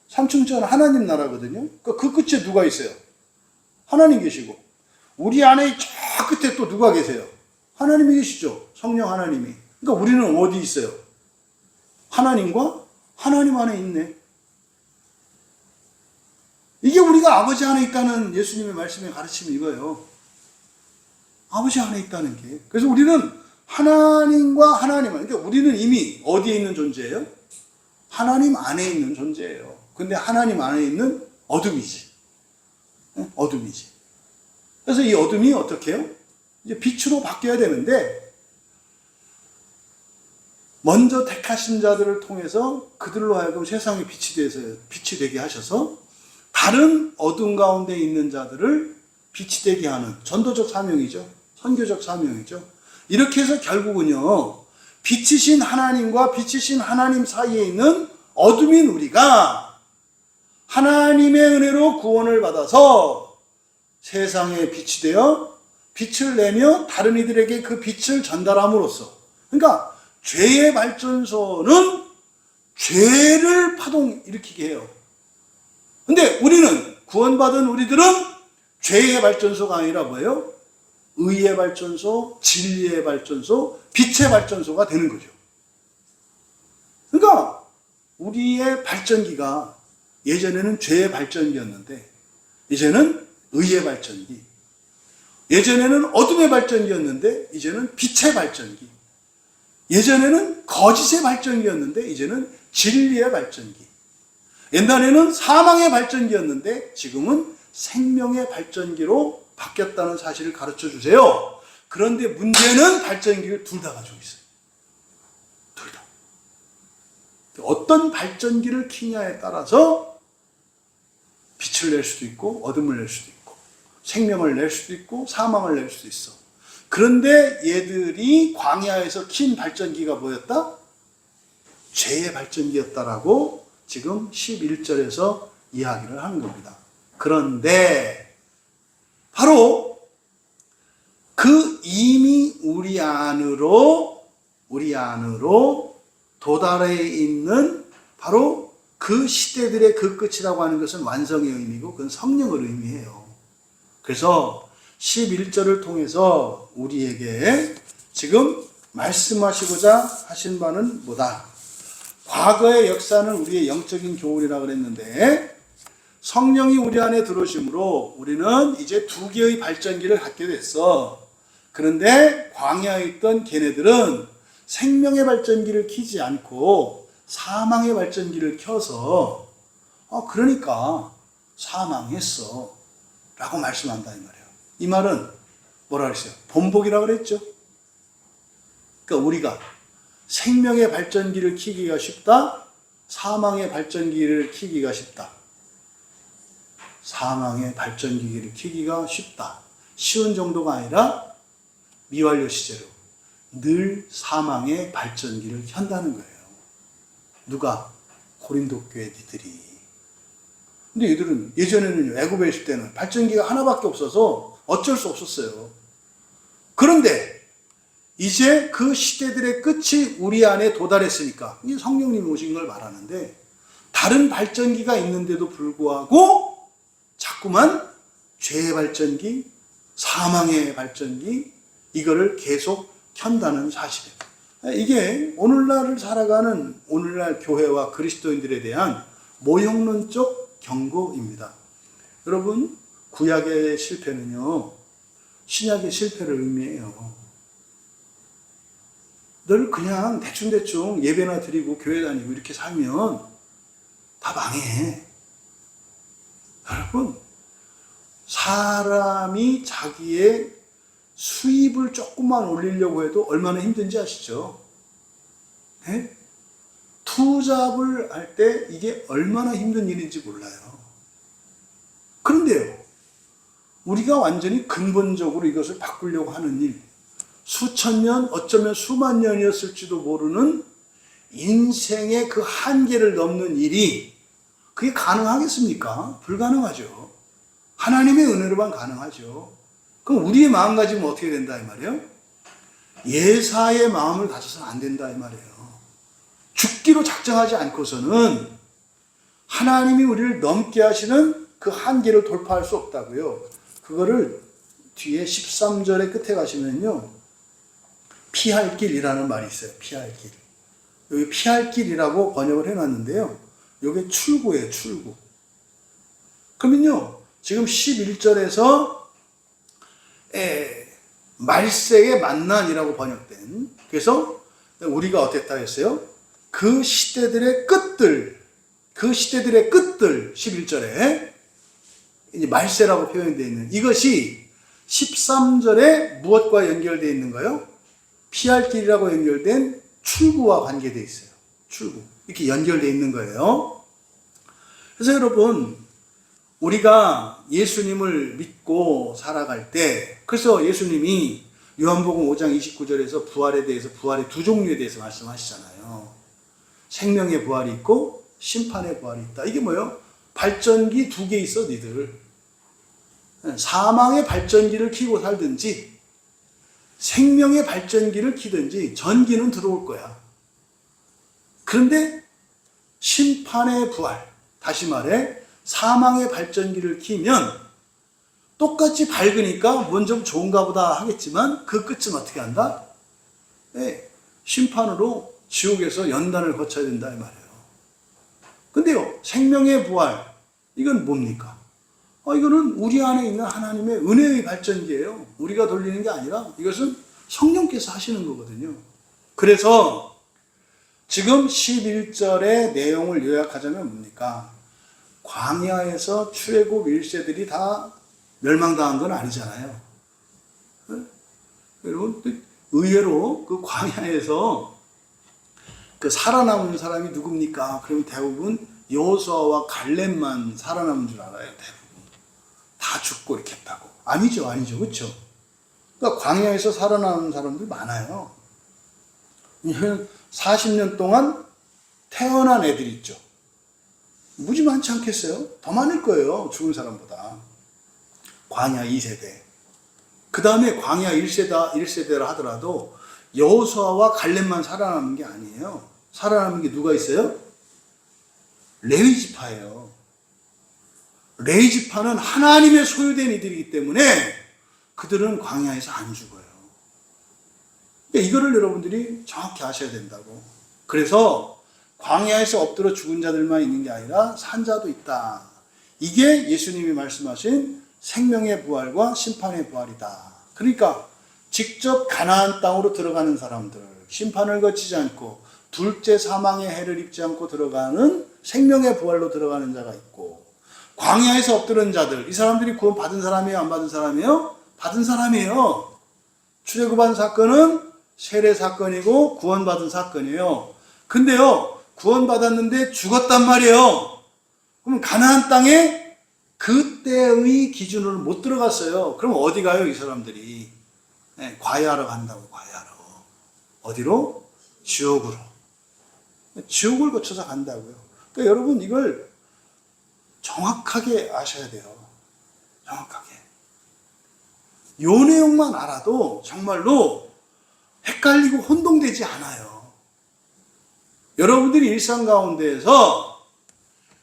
삼층전 하나님 나라거든요. 그러니까 그 끝에 누가 있어요? 하나님 계시고 우리 안에 저 끝에 또 누가 계세요? 하나님이 계시죠. 성령 하나님이. 그러니까 우리는 어디 있어요? 하나님과 하나님 안에 있네. 이게 우리가 아버지 안에 있다는 예수님의 말씀의 가르침이 이거예요. 아버지 안에 있다는 게. 그래서 우리는 하나님과 하나님, 그러니까 우리는 이미 어디에 있는 존재예요? 하나님 안에 있는 존재예요. 근데 하나님 안에 있는 어둠이지. 어둠이지. 그래서 이 어둠이 어떻게 해요? 이제 빛으로 바뀌어야 되는데, 먼저 택하신 자들을 통해서 그들로 하여금 세상에 빛이 되게 하셔서 다른 어둠 가운데 있는 자들을 빛이 되게 하는 전도적 사명이죠. 선교적 사명이죠. 이렇게 해서 결국은요, 빛이신 하나님과 빛이신 하나님 사이에 있는 어둠인 우리가 하나님의 은혜로 구원을 받아서 세상에 빛이 되어 빛을 내며 다른 이들에게 그 빛을 전달함으로써, 그러니까 죄의 발전소는 죄를 일으키게 해요. 근데 우리는, 구원받은 우리들은 죄의 발전소가 아니라 뭐예요? 의의 발전소, 진리의 발전소, 빛의 발전소가 되는 거죠. 그러니까 우리의 발전기가 예전에는 죄의 발전기였는데 이제는 의의 발전기, 예전에는 어둠의 발전기였는데 이제는 빛의 발전기, 예전에는 거짓의 발전기였는데 이제는 진리의 발전기, 옛날에는 사망의 발전기였는데 지금은 생명의 발전기로 바뀌었다는 사실을 가르쳐 주세요. 그런데 문제는 발전기를 둘 다 가지고 있어요. 둘 다. 어떤 발전기를 키냐에 따라서 빛을 낼 수도 있고 어둠을 낼 수도 있고 생명을 낼 수도 있고 사망을 낼 수도 있어. 그런데 얘들이 광야에서 킨 발전기가 뭐였다? 죄의 발전기였다라고 지금 11절에서 이야기를 하는 겁니다. 그런데 바로 그 이미 우리 안으로 도달해 있는 바로 그 시대들의 그 끝이라고 하는 것은 완성의 의미고 그건 성령을 의미해요. 그래서 11절을 통해서 우리에게 지금 말씀하시고자 하신 바는 뭐다? 과거의 역사는 우리의 영적인 교훈이라고 그랬는데 성령이 우리 안에 들어오심으로 우리는 이제 두 개의 발전기를 갖게 됐어. 그런데 광야에 있던 걔네들은 생명의 발전기를 켜지 않고 사망의 발전기를 켜서 그러니까 사망했어 라고 말씀한다 이 말이에요. 이 말은 뭐라 그랬어요? 본보기라고 그랬죠. 그러니까 우리가 생명의 발전기를 켜기가 쉽다, 사망의 발전기를 켜기가 쉽다. 사망의 발전기를 켜기가 쉽다. 쉬운 정도가 아니라 미완료 시제로 늘 사망의 발전기를 켠다는 거예요. 누가? 고린도 교회들이. 근데 얘들은 예전에는 애굽에 있을 때는 발전기가 하나밖에 없어서 어쩔 수 없었어요. 그런데 이제 그 시대들의 끝이 우리 안에 도달했으니까, 이게 성령님이 오신 걸 말하는데, 다른 발전기가 있는데도 불구하고 자꾸만 죄의 발전기, 사망의 발전기, 이거를 계속 켠다는 사실이에요. 이게 오늘날을 살아가는 오늘날 교회와 그리스도인들에 대한 모형론적 경고입니다. 여러분, 구약의 실패는요, 신약의 실패를 의미해요. 늘 그냥 대충대충 예배나 드리고 교회 다니고 이렇게 살면 다 망해. 여러분, 사람이 자기의 수입을 조금만 올리려고 해도 얼마나 힘든지 아시죠? 네? 투잡을 할 때 이게 얼마나 힘든 일인지 몰라요. 그런데요, 우리가 완전히 근본적으로 이것을 바꾸려고 하는 일, 수천 년, 어쩌면 수만 년이었을지도 모르는 인생의 그 한계를 넘는 일이 그게 가능하겠습니까? 불가능하죠. 하나님의 은혜로만 가능하죠. 그럼 우리의 마음가짐은 어떻게 된다 이 말이에요? 예사의 마음을 가져서는 안 된다 이 말이에요. 죽기로 작정하지 않고서는 하나님이 우리를 넘게 하시는 그 한계를 돌파할 수 없다고요. 그거를 뒤에 13절의 끝에 가시면요, 피할 길이라는 말이 있어요. 피할 길. 여기 피할 길이라고 번역을 해놨는데요, 이게 출구예요. 출구. 그러면요, 지금 11절에서 말세의 만난이라고 번역된. 그래서 우리가 어땠다 했어요? 그 시대들의 끝들 11절에 이제 말세라고 표현되어 있는 이것이 13절에 무엇과 연결되어 있는 거요? 피할 길이라고 연결된 출구와 관계되어 있어요. 출구. 이렇게 연결되어 있는 거예요. 그래서 여러분, 우리가 예수님을 믿고 살아갈 때, 그래서 예수님이 요한복음 5장 29절에서 부활에 대해서, 부활의 두 종류에 대해서 말씀하시잖아요. 생명의 부활이 있고 심판의 부활이 있다. 이게 뭐예요? 발전기 두 개 있어, 니들. 사망의 발전기를 켜고 살든지 생명의 발전기를 켜든지 전기는 들어올 거야. 그런데 심판의 부활, 다시 말해 사망의 발전기를 켜면 똑같이 밝으니까 먼저 좋은가 보다 하겠지만 그 끝은 어떻게 한다? 네, 심판으로 지옥에서 연단을 거쳐야 된다 이 말이에요. 근데요, 생명의 부활, 이건 뭡니까? 이거는 우리 안에 있는 하나님의 은혜의 발전기예요. 우리가 돌리는 게 아니라 이것은 성령께서 하시는 거거든요. 그래서 지금 11절의 내용을 요약하자면 뭡니까? 광야에서 출애굽 1세들이 다 멸망당한 건 아니잖아요. 여러분, 의외로 그 광야에서 그 살아남은 사람이 누굽니까? 그러면 대부분 여호수아와 갈렙만 살아남은 줄 알아요. 대부분 다 죽고 이렇게 했다고. 아니죠, 그렇죠? 그러니까 광야에서 살아남은 사람들 많아요. 40년 동안 태어난 애들이 있죠. 무지 많지 않겠어요? 더 많을 거예요, 죽은 사람보다. 광야 2세대. 그 다음에 광야 1세대라 하더라도 여호수아와 갈렙만 살아남은 게 아니에요. 살아남은 게 누가 있어요? 레위 지파예요. 레위 지파는 하나님의 소유된 이들이기 때문에 그들은 광야에서 안 죽어요. 그러니까 이거를 여러분들이 정확히 아셔야 된다고. 그래서 광야에서 엎드려 죽은 자들만 있는 게 아니라 산 자도 있다. 이게 예수님이 말씀하신 생명의 부활과 심판의 부활이다. 그러니까 직접 가나안 땅으로 들어가는 사람들, 심판을 거치지 않고 둘째 사망의 해를 입지 않고 들어가는 생명의 부활로 들어가는 자가 있고, 광야에서 엎드린 자들, 이 사람들이 구원 받은 사람이에요, 안 받은 사람이에요? 받은 사람이에요. 출애굽한 사건은 세례 사건이고 구원받은 사건이에요. 근데요, 구원받았는데 죽었단 말이에요. 그럼 가나안 땅에 그때의 기준으로 못 들어갔어요. 그럼 어디 가요, 이 사람들이? 네, 과외하러 간다고, 과외하러. 어디로? 지옥으로. 지옥을 거쳐서 간다고요. 그러니까 여러분, 이걸 정확하게 아셔야 돼요. 정확하게. 요 내용만 알아도 정말로 헷갈리고 혼동되지 않아요. 여러분들이 일상 가운데에서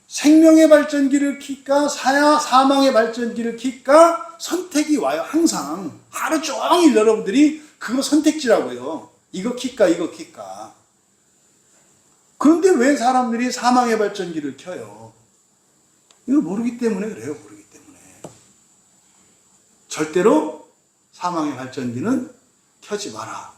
생명의 발전기를 킬까, 사망의 발전기를 킬까 선택이 와요. 항상 하루 종일 여러분들이 그거 선택지라고요. 이거 킬까, 이거 킬까. 그런데 왜 사람들이 사망의 발전기를 켜요? 이거 모르기 때문에 그래요. 모르기 때문에. 절대로 사망의 발전기는 켜지 마라.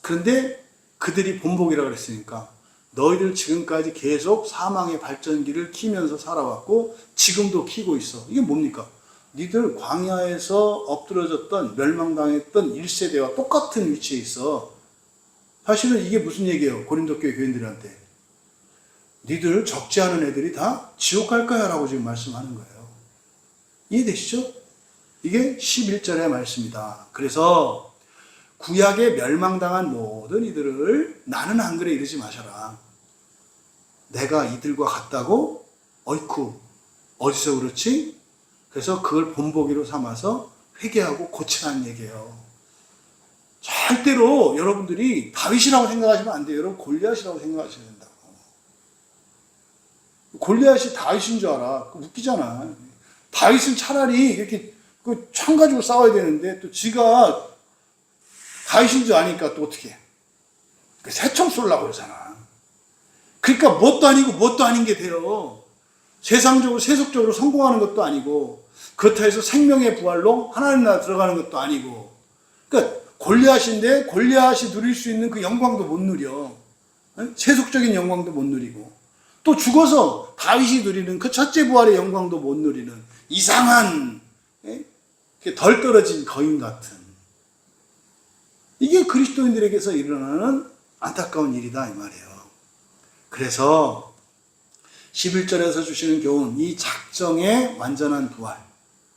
그런데 그들이 본복이라고 그랬으니까 너희들 지금까지 계속 사망의 발전기를 키면서 살아왔고 지금도 키고 있어. 이게 뭡니까? 니들 광야에서 엎드러졌던 멸망당했던 1세대와 똑같은 위치에 있어. 사실은 이게 무슨 얘기예요? 고린도 교회 교인들한테. 니들 적지 않은 애들이 다 지옥 갈 거야 라고 지금 말씀하는 거예요. 이해되시죠? 이게 11절의 말씀이다. 그래서 구약에 멸망당한 모든 이들을 나는 안 그래 이러지 마셔라. 내가 이들과 같다고? 어이쿠, 어디서 그렇지? 그래서 그걸 본보기로 삼아서 회개하고 고치라는 얘기예요. 절대로 여러분들이 다윗이라고 생각하시면 안 돼요. 여러분 골리앗이라고 생각하셔야 된다고. 골리앗이 다윗인 줄 알아. 웃기잖아. 다윗은 차라리 이렇게 그 창 가지고 싸워야 되는데 또 지가 다윗인 줄 아니까 또 어떻게 해? 새총 쏠라고 그러잖아. 그러니까 뭣도 아니고 뭣도 아닌 게 돼요. 세상적으로 세속적으로 성공하는 것도 아니고 그렇다 해서 생명의 부활로 하나님 나라 들어가는 것도 아니고 그러니까 골리앗인데 골리앗이 누릴 수 있는 그 영광도 못 누려. 세속적인 영광도 못 누리고, 또 죽어서 다윗이 누리는 그 첫째 부활의 영광도 못 누리는 이상한, 덜 떨어진 거인 같은, 이게 그리스도인들에게서 일어나는 안타까운 일이다 이 말이에요. 그래서 11절에서 주시는 교훈, 이 작정의 완전한 부활,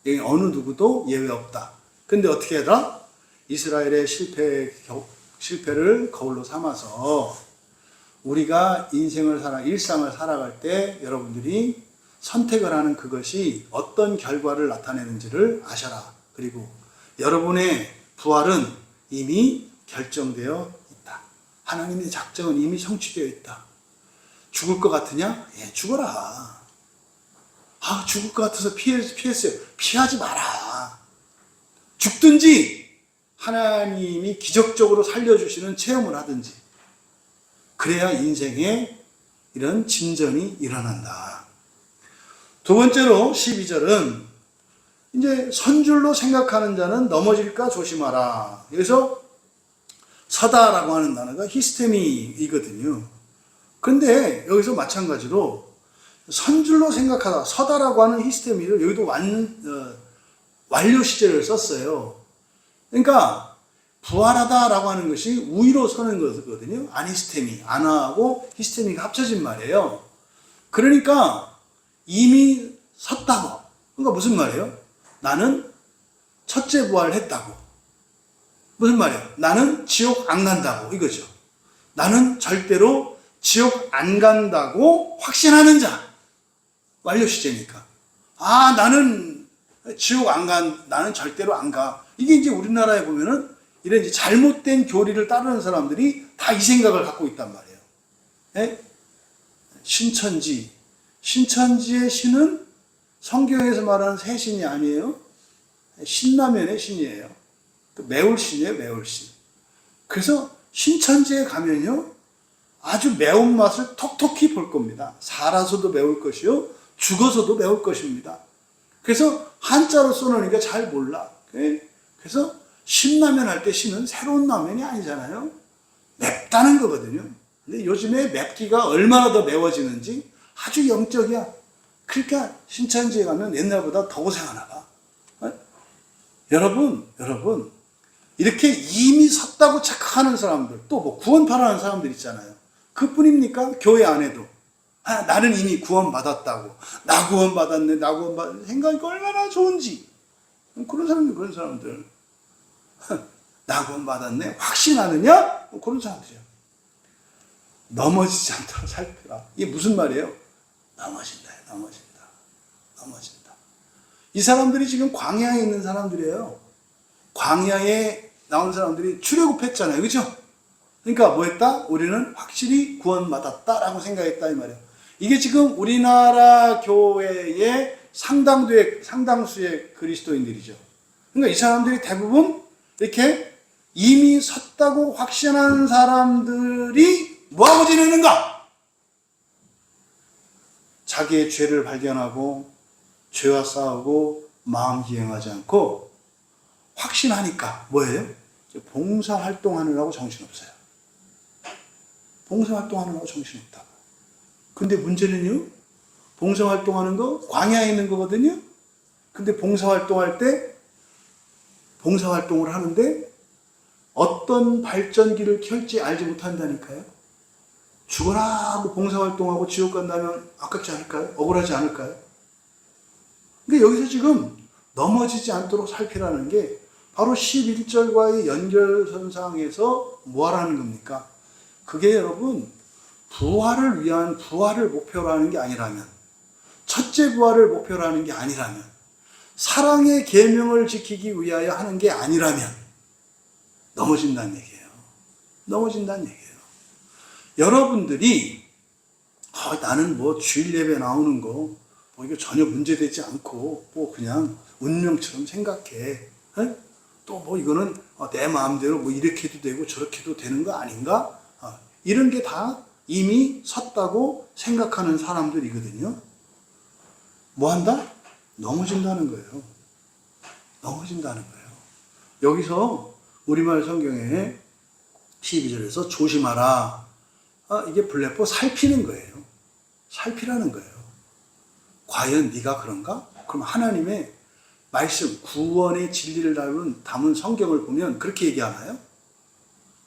여기 어느 누구도 예외 없다. 근데 어떻게 하더라? 이스라엘의 실패를 거울로 삼아서 우리가 일상을 살아갈 때 여러분들이 선택을 하는 그것이 어떤 결과를 나타내는지를 아셔라. 그리고 여러분의 부활은 이미 결정되어 있다. 하나님의 작정은 이미 성취되어 있다. 죽을 것 같으냐? 예, 죽어라. 죽을 것 같아서 피했어요. 피하지 마라. 죽든지 하나님이 기적적으로 살려주시는 체험을 하든지, 그래야 인생에 이런 진전이 일어난다. 두 번째로 12절은 이제 선줄로 생각하는 자는 넘어질까 조심하라. 여기서 서다라고 하는 단어가 히스테미이거든요. 그런데 여기서 마찬가지로 선줄로 생각하다, 서다라고 하는 히스테미를 여기도 완료 시제를 썼어요. 그러니까 부활하다라고 하는 것이 우위로 서는 것이거든요. 아니스테미, 아나하고 히스테미가 합쳐진 말이에요. 그러니까 이미 섰다고. 그러니까 무슨 말이에요? 나는 첫째 부활을 했다고. 무슨 말이에요? 나는 지옥 안 간다고, 이거죠. 나는 절대로 지옥 안 간다고 확신하는 자. 완료 시제니까. 나는 지옥 안 간, 나는 절대로 안 가. 이게 이제 우리나라에 보면은 이런 이제 잘못된 교리를 따르는 사람들이 다 이 생각을 갖고 있단 말이에요. 예? 신천지. 신천지의 신은 성경에서 말하는 새 신이 아니에요. 신라면의 신이에요. 매울신이에요, 매울신. 그래서 신천지에 가면요, 아주 매운맛을 톡톡히 볼 겁니다. 살아서도 매울 것이요, 죽어서도 매울 것입니다. 그래서 한자로 써놓으니까 잘 몰라. 그래서 신라면 할 때 신은 새로운 라면이 아니잖아요. 맵다는 거거든요. 근데 요즘에 맵기가 얼마나 더 매워지는지 아주 영적이야. 그러니까 신천지에 가면 옛날보다 더 고생하나 봐. 여러분, 이렇게 이미 섰다고 착각하는 사람들, 또 뭐 구원받아라는 사람들 있잖아요. 그뿐입니까? 교회 안에도. 나는 이미 구원받았다고. 나 구원받았네, 나 구원받았네. 생각이 얼마나 좋은지. 그런 사람들. 나 구원받았네? 확신하느냐? 그런 사람들이요. 넘어지지 않도록 살펴라. 이게 무슨 말이에요? 넘어진다. 이 사람들이 지금 광야에 있는 사람들이에요. 광야에 나온 사람들이 출애굽했잖아요. 그죠? 그러니까 뭐 했다? 우리는 확실히 구원받았다라고 생각했다 이 말이에요. 이게 지금 우리나라 교회의 상당수의 그리스도인들이죠. 그러니까 이 사람들이 대부분 이렇게 이미 섰다고 확신하는 사람들이 뭐하고 지내는가? 자기의 죄를 발견하고 죄와 싸우고 마음 기행하지 않고 확신하니까 뭐예요? 봉사활동하느라고 정신없어요. 봉사활동하느라고 정신없다고. 근데 문제는요, 봉사활동하는 거 광야에 있는 거거든요. 근데 봉사활동할 때 봉사활동을 하는데 어떤 발전기를 켤지 알지 못한다니까요. 죽어라 하고 봉사활동하고 지옥 간다면 아깝지 않을까요? 억울하지 않을까요? 그러니까 여기서 지금 넘어지지 않도록 살피라는 게 바로 11절과의 연결선상에서 뭐 하라는 겁니까? 그게 여러분, 부활을 위한 부활을 목표로 하는 게 아니라면, 첫째 부활을 목표로 하는 게 아니라면, 사랑의 계명을 지키기 위하여 하는 게 아니라면 넘어진다는 얘기예요. 여러분들이 나는 뭐 주일 예배 나오는 거 이거 전혀 문제되지 않고 뭐 그냥 운명처럼 생각해. 또 뭐 이거는 내 마음대로 뭐 이렇게 해도 되고 저렇게 해도 되는 거 아닌가? 이런 게 다 이미 섰다고 생각하는 사람들이거든요. 뭐 한다? 넘어진다는 거예요. 여기서 우리말 성경에 12절에서 조심하라. 이게 블레포 살피는 거예요. 살피라는 거예요. 과연 네가 그런가? 그럼 하나님의 말씀, 구원의 진리를 담은 성경을 보면 그렇게 얘기하나요?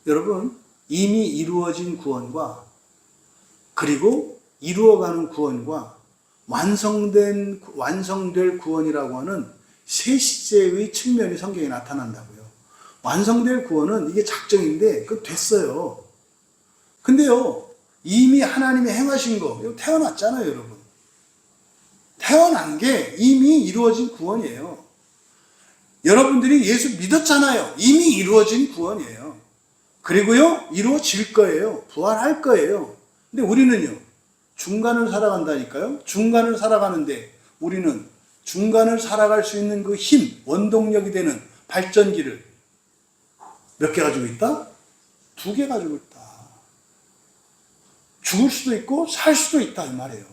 여러분, 이미 이루어진 구원과 그리고 이루어가는 구원과 완성될 구원이라고 하는 세 시제의 측면이 성경에 나타난다고요. 완성될 구원은 이게 작정인데 그거 됐어요. 근데요, 이미 하나님이 행하신 거, 이거 태어났잖아요, 여러분. 태어난 게 이미 이루어진 구원이에요. 여러분들이 예수 믿었잖아요. 이미 이루어진 구원이에요. 그리고요, 이루어질 거예요. 부활할 거예요. 근데 우리는요, 중간을 살아간다니까요. 중간을 살아가는데 우리는 중간을 살아갈 수 있는 그 힘, 원동력이 되는 발전기를 몇 개 가지고 있다? 2개 가지고 있다. 죽을 수도 있고 살 수도 있다 이 말이에요.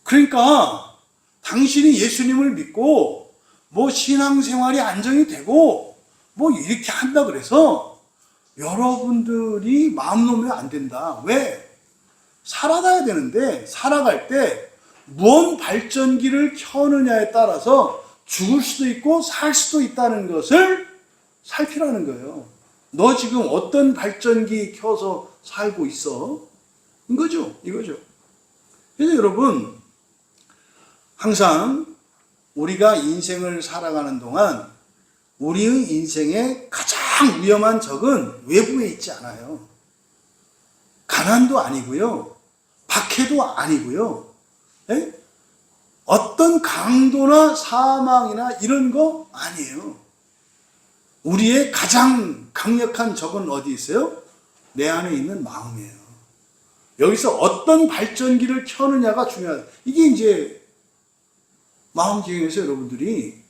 그러니까 당신이 예수님을 믿고 뭐 신앙생활이 안정이 되고 뭐 이렇게 한다 그래서 여러분들이 마음 놓으면 안 된다. 왜? 살아가야 되는데 살아갈 때 무언 발전기를 켜느냐에 따라서 죽을 수도 있고 살 수도 있다는 것을 살피라는 거예요. 너 지금 어떤 발전기 켜서 살고 있어? 이거죠. 그래서 여러분, 항상 우리가 인생을 살아가는 동안 우리의 인생의 가장 위험한 적은 외부에 있지 않아요. 가난도 아니고요. 박해도 아니고요. 네? 어떤 강도나 사망이나 이런 거 아니에요. 우리의 가장 강력한 적은 어디 있어요? 내 안에 있는 마음이에요. 여기서 어떤 발전기를 켜느냐가 중요하다. 이게 이제 마음기행에서 여러분들이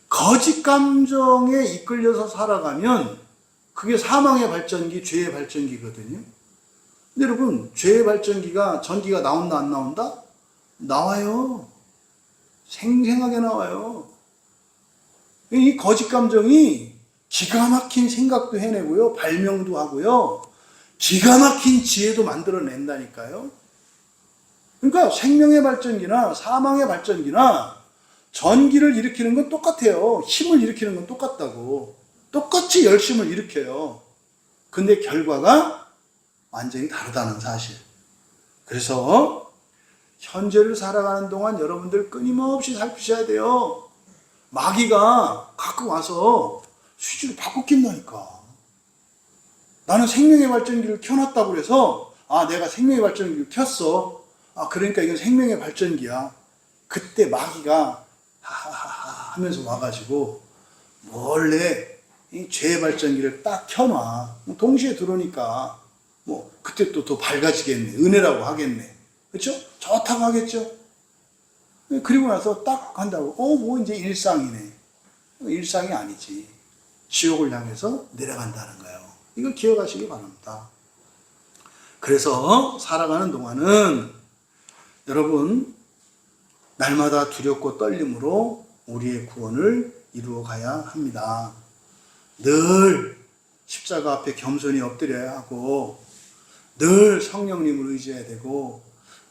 거짓 감정에 이끌려서 살아가면 그게 사망의 발전기, 죄의 발전기거든요. 근데 여러분, 죄의 발전기가 전기가 나온다 안 나온다? 나와요. 생생하게 나와요. 이 거짓 감정이 기가 막힌 생각도 해내고요. 발명도 하고요. 기가 막힌 지혜도 만들어낸다니까요. 그러니까 생명의 발전기나 사망의 발전기나 전기를 일으키는 건 똑같아요. 힘을 일으키는 건 똑같다고. 똑같이 열심을 일으켜요. 근데 결과가 완전히 다르다는 사실. 그래서 현재를 살아가는 동안 여러분들 끊임없이 살피셔야 돼요. 마귀가 가끔 와서 스위치를 바꿔 낀다니까. 나는 생명의 발전기를 켜놨다고 그래서 내가 생명의 발전기를 켰어. 그러니까 이건 생명의 발전기야. 그때 마귀가 하하하 하면서 와가지고 몰래 이 죄의 발전기를 딱 켜놔. 동시에 들어오니까 뭐 그때 또 더 밝아지겠네. 은혜라고 하겠네. 그렇죠? 좋다고 하겠죠? 그리고 나서 딱 한다고 뭐 이제 일상이네. 일상이 아니지. 지옥을 향해서 내려간다는 거예요. 이걸 기억하시기 바랍니다. 그래서 살아가는 동안은 여러분 날마다 두렵고 떨림으로 우리의 구원을 이루어 가야 합니다. 늘 십자가 앞에 겸손히 엎드려야 하고 늘 성령님을 의지해야 되고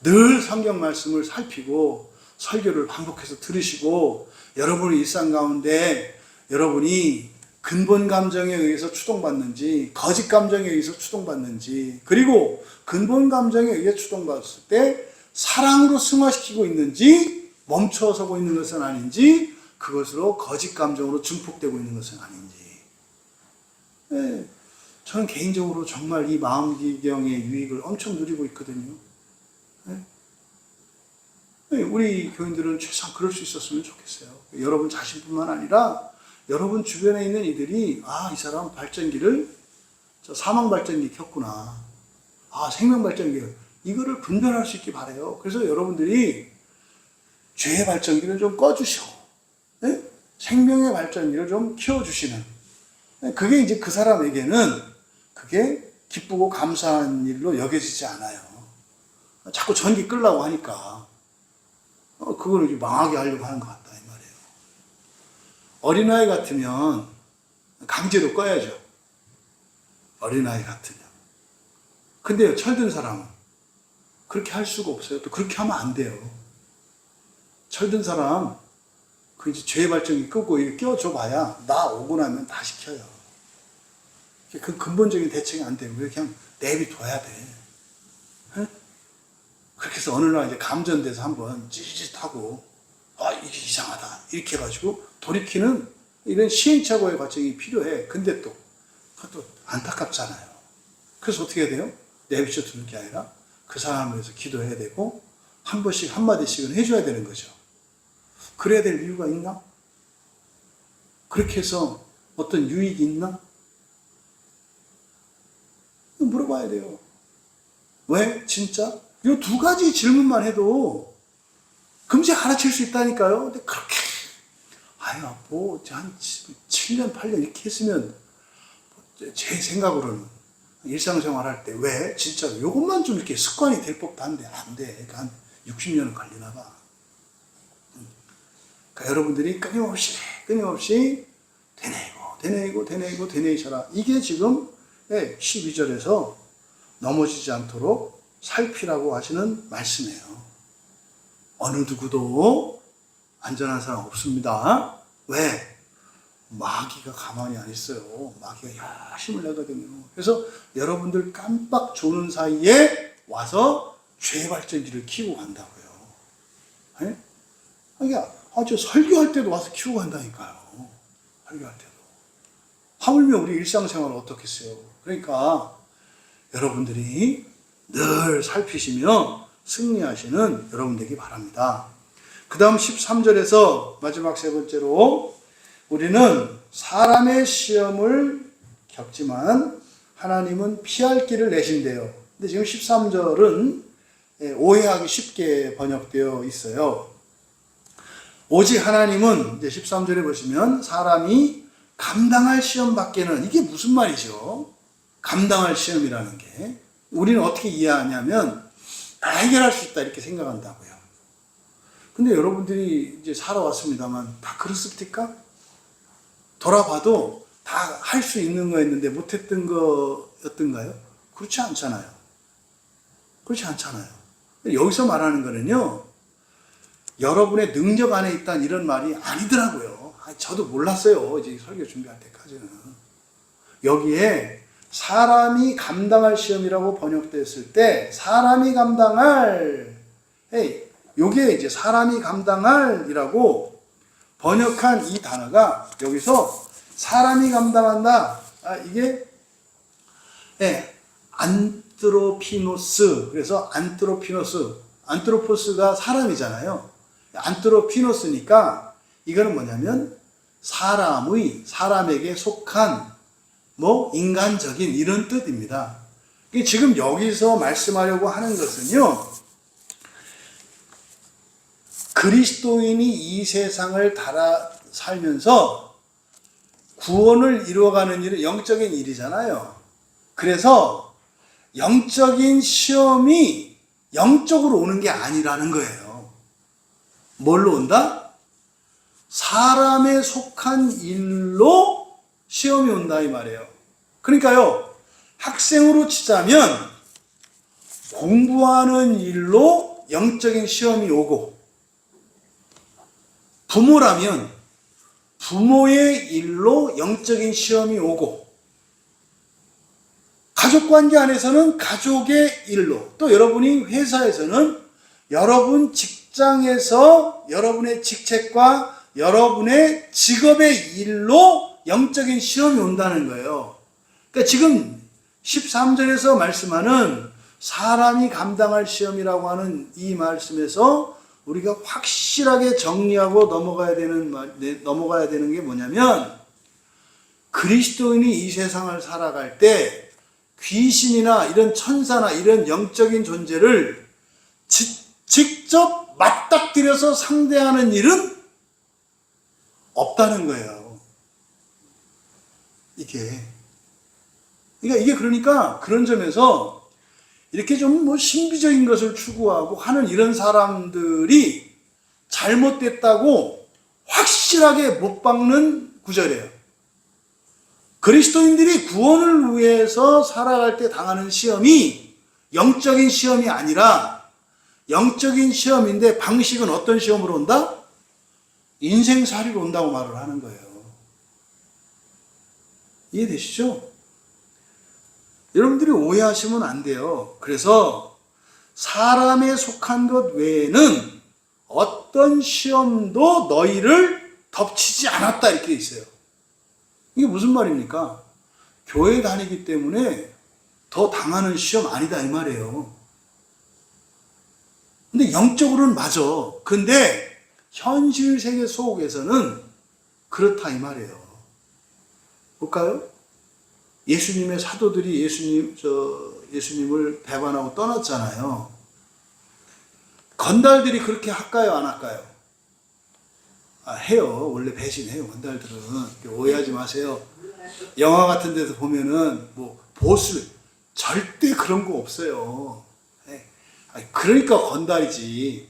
늘 성경 말씀을 살피고 설교를 반복해서 들으시고 여러분의 일상 가운데 여러분이 근본 감정에 의해서 추동받는지 거짓 감정에 의해서 추동받는지 그리고 근본 감정에 의해 추동받았을 때 사랑으로 승화시키고 있는지 멈춰서고 있는 것은 아닌지 그것으로 거짓 감정으로 증폭되고 있는 것은 아닌지. 네, 저는 개인적으로 정말 이 마음기경의 유익을 엄청 누리고 있거든요. 네. 네, 우리 교인들은 최소한 그럴 수 있었으면 좋겠어요. 여러분 자신뿐만 아니라 여러분 주변에 있는 이들이 이 사람 발전기를 저 사망 발전기 켰구나. 생명 발전기 이거를 분별할 수 있게 바래요. 그래서 여러분들이 죄의 발전기를 좀 꺼주시고 네? 생명의 발전기를 좀 키워주시는 그게 이제 그 사람에게는 그게 기쁘고 감사한 일로 여겨지지 않아요. 자꾸 전기 끌려고 하니까 그걸 이제 망하게 하려고 하는 것 같다 이 말이에요. 어린아이 같으면 강제로 꺼야죠. 어린아이 같으면. 근데요, 철든 사람은 그렇게 할 수가 없어요. 또 그렇게 하면 안 돼요. 철든 사람, 그 이제 죄의 발전기 끄고 이렇게 끼워줘 봐야 나 오고 나면 다시 켜요. 그 근본적인 대책이 안 되고 그냥 내비둬야 돼. 에? 그렇게 해서 어느 날 이제 감전돼서 한번 찌릿하고 이게 이상하다 이렇게 해가지고 돌이키는 이런 시행착오의 과정이 필요해. 근데 또 그것도 안타깝잖아요. 그래서 어떻게 해야 돼요? 내비쳐 두는 게 아니라 그 사람을 위해서 기도해야 되고 한 번씩 한마디씩은 해줘야 되는 거죠. 그래야 될 이유가 있나? 그렇게 해서 어떤 유익이 있나? 물어봐야 돼요. 왜? 진짜? 이 두 가지 질문만 해도 금세 알아챌 수 있다니까요. 근데 그렇게 한 7년, 8년 이렇게 했으면 제 생각으로는 일상생활 할 때 왜? 진짜 이것만 좀 이렇게 습관이 될 법도 한데 안 돼. 그러니까 한 60년은 걸리나 봐. 그러니까 여러분들이 끊임없이 되뇌이셔라. 이게 지금 12절에서 넘어지지 않도록 살피라고 하시는 말씀이에요. 어느 누구도 안전한 사람 없습니다. 왜? 마귀가 가만히 안 있어요. 마귀가 열심을 내거든요. 그래서 여러분들 깜빡 조는 사이에 와서 죄 발전기를 켜고 간다고요. 네? 저 설교할 때도 와서 켜고 간다니까요. 설교할 때도. 하물며 우리 일상생활을 어떻게 써요? 그러니까 여러분들이 늘 살피시며 승리하시는 여러분 되기 바랍니다. 그 다음 13절에서 마지막 세 번째로 우리는 사람의 시험을 겪지만 하나님은 피할 길을 내신대요. 근데 지금 13절은 오해하기 쉽게 번역되어 있어요. 오직 하나님은 이제 13절에 보시면 사람이 감당할 시험 밖에는, 이게 무슨 말이죠? 감당할 시험이라는 게 우리는 어떻게 이해하냐면 다 해결할 수 있다 이렇게 생각한다고요. 근데 여러분들이 이제 살아왔습니다만 다 그렇습니까? 돌아봐도 다 할 수 있는 거였는데 못했던 거였던가요? 그렇지 않잖아요. 그렇지 않잖아요. 여기서 말하는 거는요, 여러분의 능력 안에 있다는 이런 말이 아니더라고요. 저도 몰랐어요. 이제 설교 준비할 때까지는. 여기에 사람이 감당할 시험이라고 번역됐을 때 사람이 감당할, 요게 이제 사람이 감당할이라고 번역한 이 단어가 여기서 사람이 감당한다. 이게 안트로피노스. 그래서 안트로포스가 사람이잖아요. 안트로피노스니까 이거는 뭐냐면 사람에게 속한 인간적인 이런 뜻입니다. 지금 여기서 말씀하려고 하는 것은요, 그리스도인이 이 세상을 살면서 구원을 이루어가는 일은 영적인 일이잖아요. 그래서 영적인 시험이 영적으로 오는 게 아니라는 거예요. 뭘로 온다? 사람에 속한 일로 시험이 온다 이 말이에요. 그러니까요, 학생으로 치자면 공부하는 일로 영적인 시험이 오고, 부모라면 부모의 일로 영적인 시험이 오고, 가족관계 안에서는 가족의 일로, 또 여러분이 회사에서는 여러분 직장에서 여러분의 직책과 여러분의 직업의 일로 영적인 시험이 온다는 거예요. 그러니까 지금 13절에서 말씀하는 사람이 감당할 시험이라고 하는 이 말씀에서 우리가 확실하게 정리하고 넘어가야 되는 게 뭐냐면, 그리스도인이 이 세상을 살아갈 때 귀신이나 이런 천사나 이런 영적인 존재를 직접 맞닥뜨려서 상대하는 일은 없다는 거예요. 그러니까 그런 점에서 이렇게 좀 신비적인 것을 추구하고 하는 이런 사람들이 잘못됐다고 확실하게 못 박는 구절이에요. 그리스도인들이 구원을 위해서 살아갈 때 당하는 시험이 영적인 시험이 아니라 영적인 시험인데 방식은 어떤 시험으로 온다? 인생살이로 온다고 말을 하는 거예요. 이해되시죠? 여러분들이 오해하시면 안 돼요. 그래서 사람에 속한 것 외에는 어떤 시험도 너희를 덮치지 않았다 이렇게 있어요. 이게 무슨 말입니까? 교회 다니기 때문에 더 당하는 시험 아니다 이 말이에요. 근데 영적으로는 맞아. 근데 현실 세계 속에서는 그렇다 이 말이에요. 볼까요? 예수님의 사도들이 예수님을 배반하고 떠났잖아요. 건달들이 그렇게 할까요, 안 할까요? 해요. 원래 배신해요. 건달들은. 오해하지 마세요. 영화 같은 데서 보면은 보스 절대 그런 거 없어요. 그러니까 건달이지.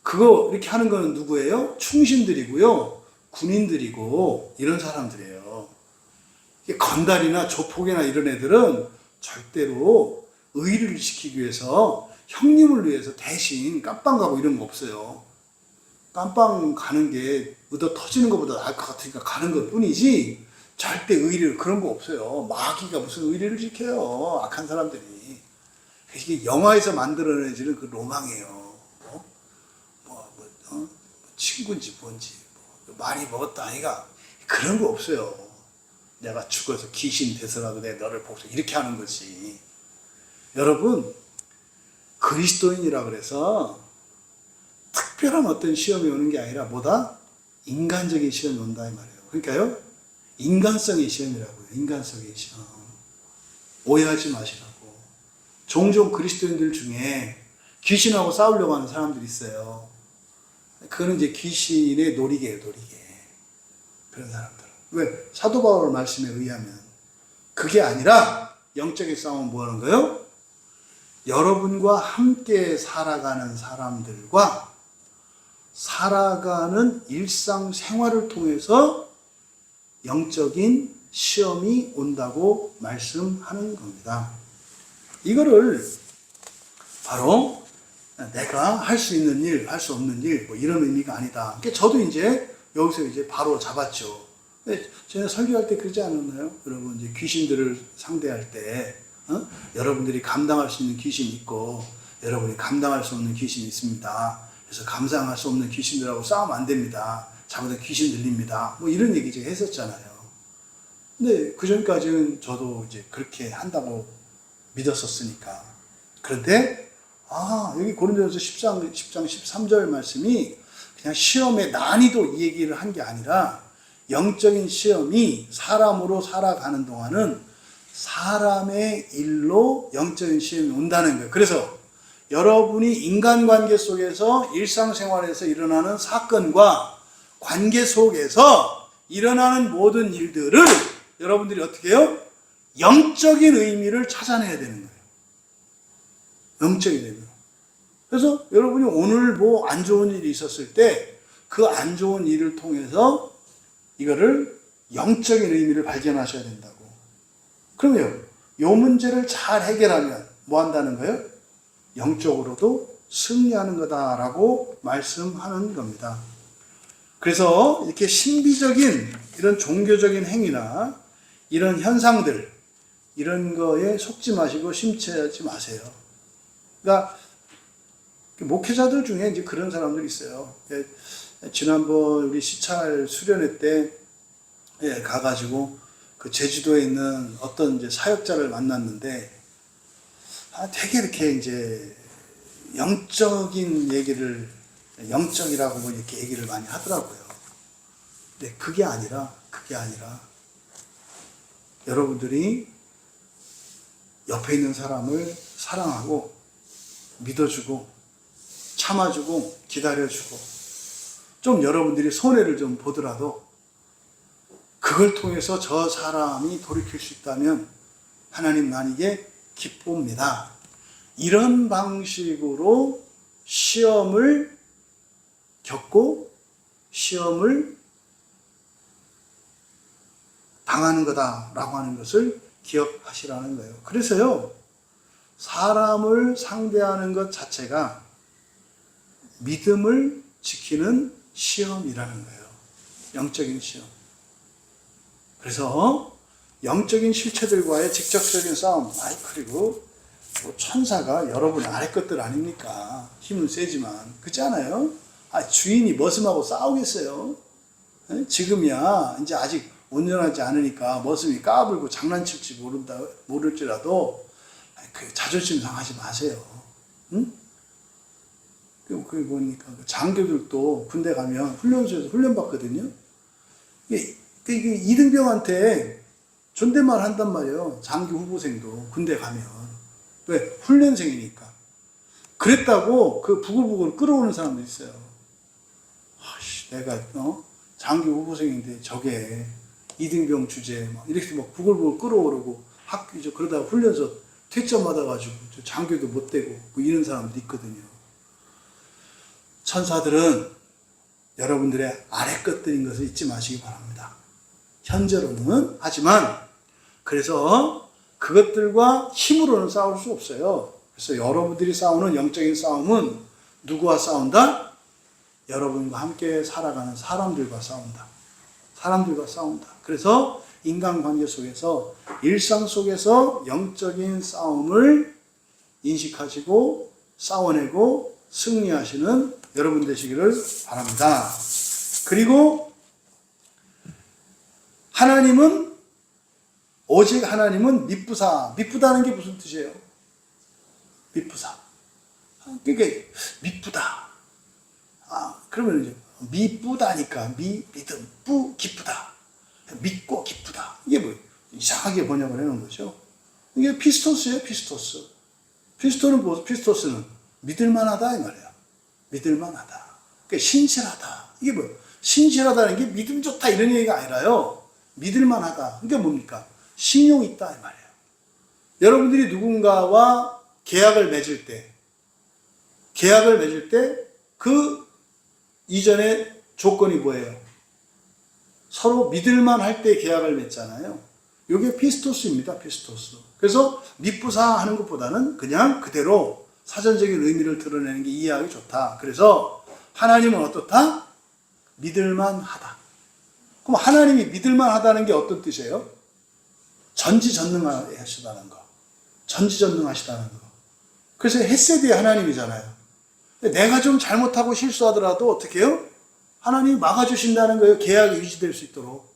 그거 이렇게 하는 거는 누구예요? 충신들이고요. 군인들이고 이런 사람들이에요. 건달이나 조폭이나 이런 애들은 절대로 의리를 지키기 위해서 형님을 위해서 대신 깜빵 가고 이런 거 없어요. 깜빵 가는 게 얻어 터지는 것보다 나을 것 같으니까 가는 것 뿐이지 절대 의리를 그런 거 없어요. 마귀가 무슨 의리를 지켜요. 악한 사람들이. 이게 영화에서 만들어내지는 그 로망이에요. 친구인지 뭔지 많이 먹었다 아이가 그런 거 없어요. 내가 죽어서 귀신 되서라도 내 너를 복수 이렇게 하는 거지. 여러분 그리스도인이라 그래서 특별한 어떤 시험이 오는 게 아니라 뭐다? 인간적인 시험이 온다 이 말이에요. 그러니까요 인간성의 시험이라고요. 인간성의 시험. 오해하지 마시라고. 종종 그리스도인들 중에 귀신하고 싸우려고 하는 사람들이 있어요. 그거는 이제 귀신의 놀이개예요, 놀이개. 그런 사람들. 왜? 사도 바울 말씀에 의하면 그게 아니라 영적인 싸움은 뭐 하는 거예요? 여러분과 함께 살아가는 사람들과 살아가는 일상생활을 통해서 영적인 시험이 온다고 말씀하는 겁니다. 이거를 바로 내가 할 수 있는 일, 할 수 없는 일, 이런 의미가 아니다. 그러니까 저도 이제 여기서 이제 바로 잡았죠. 제가 설교할 때 그러지 않았나요? 여러분, 이제 귀신들을 상대할 때, 여러분들이 감당할 수 있는 귀신이 있고, 여러분이 감당할 수 없는 귀신이 있습니다. 그래서 감당할 수 없는 귀신들하고 싸우면 안 됩니다. 잘못하면 귀신 들립니다. 이런 얘기 제가 했었잖아요. 근데 그 전까지는 저도 이제 그렇게 한다고 믿었었으니까. 그런데 여기 고린도전서 10장 13절 말씀이 그냥 시험의 난이도 이 얘기를 한 게 아니라 영적인 시험이 사람으로 살아가는 동안은 사람의 일로 영적인 시험이 온다는 거예요. 그래서 여러분이 인간관계 속에서 일상생활에서 일어나는 사건과 관계 속에서 일어나는 모든 일들을 여러분들이 어떻게 해요? 영적인 의미를 찾아내야 되는 거예요. 영적인 의미. 그래서 여러분이 오늘 안 좋은 일이 있었을 때 그 안 좋은 일을 통해서 이거를 영적인 의미를 발견하셔야 된다고. 그럼요, 이 문제를 잘 해결하면 뭐 한다는 거예요? 영적으로도 승리하는 거다라고 말씀하는 겁니다. 그래서 이렇게 신비적인 이런 종교적인 행위나 이런 현상들, 이런 거에 속지 마시고 심취하지 마세요. 그러니까 목회자들 중에 이제 그런 사람들이 있어요. 지난번 우리 시찰 수련회 때 가가지고 그 제주도에 있는 어떤 이제 사역자를 만났는데 되게 이렇게 이제 영적인 얘기를 영적이라고 이렇게 얘기를 많이 하더라고요. 근데 그게 아니라 여러분들이 옆에 있는 사람을 사랑하고 믿어주고 참아주고 기다려주고 좀 여러분들이 손해를 좀 보더라도 그걸 통해서 저 사람이 돌이킬 수 있다면 하나님 난 이게 기쁩니다. 이런 방식으로 시험을 겪고 시험을 당하는 거다라고 하는 것을 기억하시라는 거예요. 그래서요, 사람을 상대하는 것 자체가 믿음을 지키는 시험이라는 거예요. 영적인 시험. 그래서 영적인 실체들과의 직접적인 싸움. 그리고 뭐 천사가 여러분 아래 것들 아닙니까? 힘은 세지만. 그렇지 않아요? 주인이 머슴하고 싸우겠어요? 지금이야 이제 아직 온전하지 않으니까 머슴이 까불고 장난칠지 모를지라도 그 자존심 상하지 마세요. 응? 그게 뭐니까 장교들도 군대 가면 훈련소에서 훈련받거든요. 이게 이등병한테 존댓말 한단 말이에요. 장교 후보생도 군대 가면. 왜? 훈련생이니까. 그랬다고 그 부글부글 끌어오는 사람도 있어요. 내가 장교 후보생인데 저게 이등병 주제 막 이렇게 막 부글부글 끌어오르고 학교 그러다가 훈련소 퇴점 받아가지고 장교도 못 되고 뭐 이런 사람도 있거든요. 천사들은 여러분들의 아래 것들인 것을 잊지 마시기 바랍니다. 현재로는. 하지만 그래서 그것들과 힘으로는 싸울 수 없어요. 그래서 여러분들이 싸우는 영적인 싸움은 누구와 싸운다? 여러분과 함께 살아가는 사람들과 싸운다. 사람들과 싸운다. 그래서 인간관계 속에서, 일상 속에서 영적인 싸움을 인식하시고 싸워내고 승리하시는 여러분 되시기를 바랍니다. 그리고 오직 하나님은 미쁘사. 미쁘다는 게 무슨 뜻이에요? 미쁘사. 그게 미쁘다. 그러면 이제 미쁘다니까 믿음, 기쁘다. 믿고 기쁘다. 이게 뭐 이상하게 번역을 해놓은 거죠. 이게 피스토스예요, 피스토스. 피스토스는 믿을만하다 이 말이야. 믿을만하다. 그러니까 신실하다. 이게 뭐 신실하다는 게 믿음 좋다 이런 얘기가 아니라요. 믿을만하다. 그러니까 뭡니까? 신용 있다 이 말이에요. 여러분들이 누군가와 계약을 맺을 때 그 이전에 조건이 뭐예요? 서로 믿을만 할 때 계약을 맺잖아요. 이게 피스토스입니다. 피스토스. 그래서 미쁘사 하는 것보다는 그냥 그대로 사전적인 의미를 드러내는 게 이해하기 좋다. 그래서 하나님은 어떻다? 믿을만 하다. 그럼 하나님이 믿을만 하다는 게 어떤 뜻이에요? 전지전능하시다는 거. 전지전능하시다는 거. 그래서 헤세드의 하나님이잖아요. 내가 좀 잘못하고 실수하더라도 어떻게 해요? 하나님이 막아주신다는 거예요. 계약이 유지될 수 있도록.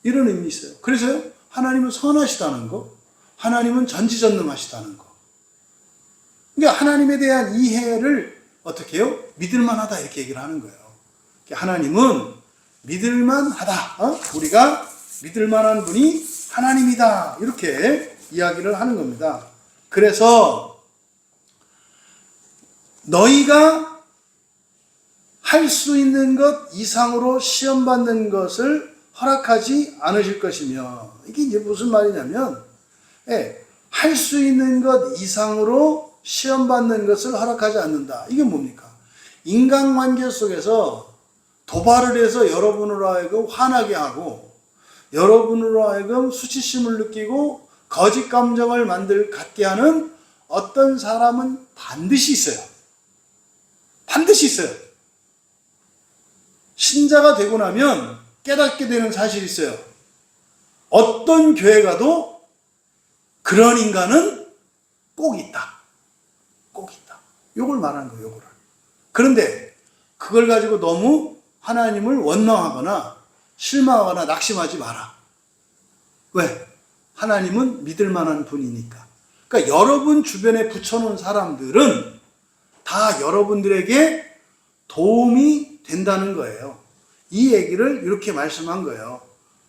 이런 의미 있어요. 그래서요, 하나님은 선하시다는 거, 하나님은 전지전능하시다는 거. 그러니까 하나님에 대한 이해를 어떻게 해요? 믿을만하다 이렇게 얘기를 하는 거예요. 하나님은 믿을만하다. 우리가 믿을만한 분이 하나님이다. 이렇게 이야기를 하는 겁니다. 그래서 너희가 할 수 있는 것 이상으로 시험받는 것을 허락하지 않으실 것이며, 이게 이제 무슨 말이냐면, 할 수 있는 것 이상으로 시험받는 것을 허락하지 않는다. 이게 뭡니까? 인간관계 속에서 도발을 해서 여러분으로 하여금 화나게 하고, 여러분으로 하여금 수치심을 느끼고 거짓 감정을 갖게 하는 어떤 사람은 반드시 있어요. 반드시 있어요. 신자가 되고 나면 깨닫게 되는 사실이 있어요. 어떤 교회 가도 그런 인간은 꼭 있다. 꼭 있다. 요걸 말하는 거예요, 요거를. 그런데 그걸 가지고 너무 하나님을 원망하거나 실망하거나 낙심하지 마라. 왜? 하나님은 믿을 만한 분이니까. 그러니까 여러분 주변에 붙여놓은 사람들은 다 여러분들에게 도움이 된다는 거예요. 이 얘기를 이렇게 말씀한 거예요.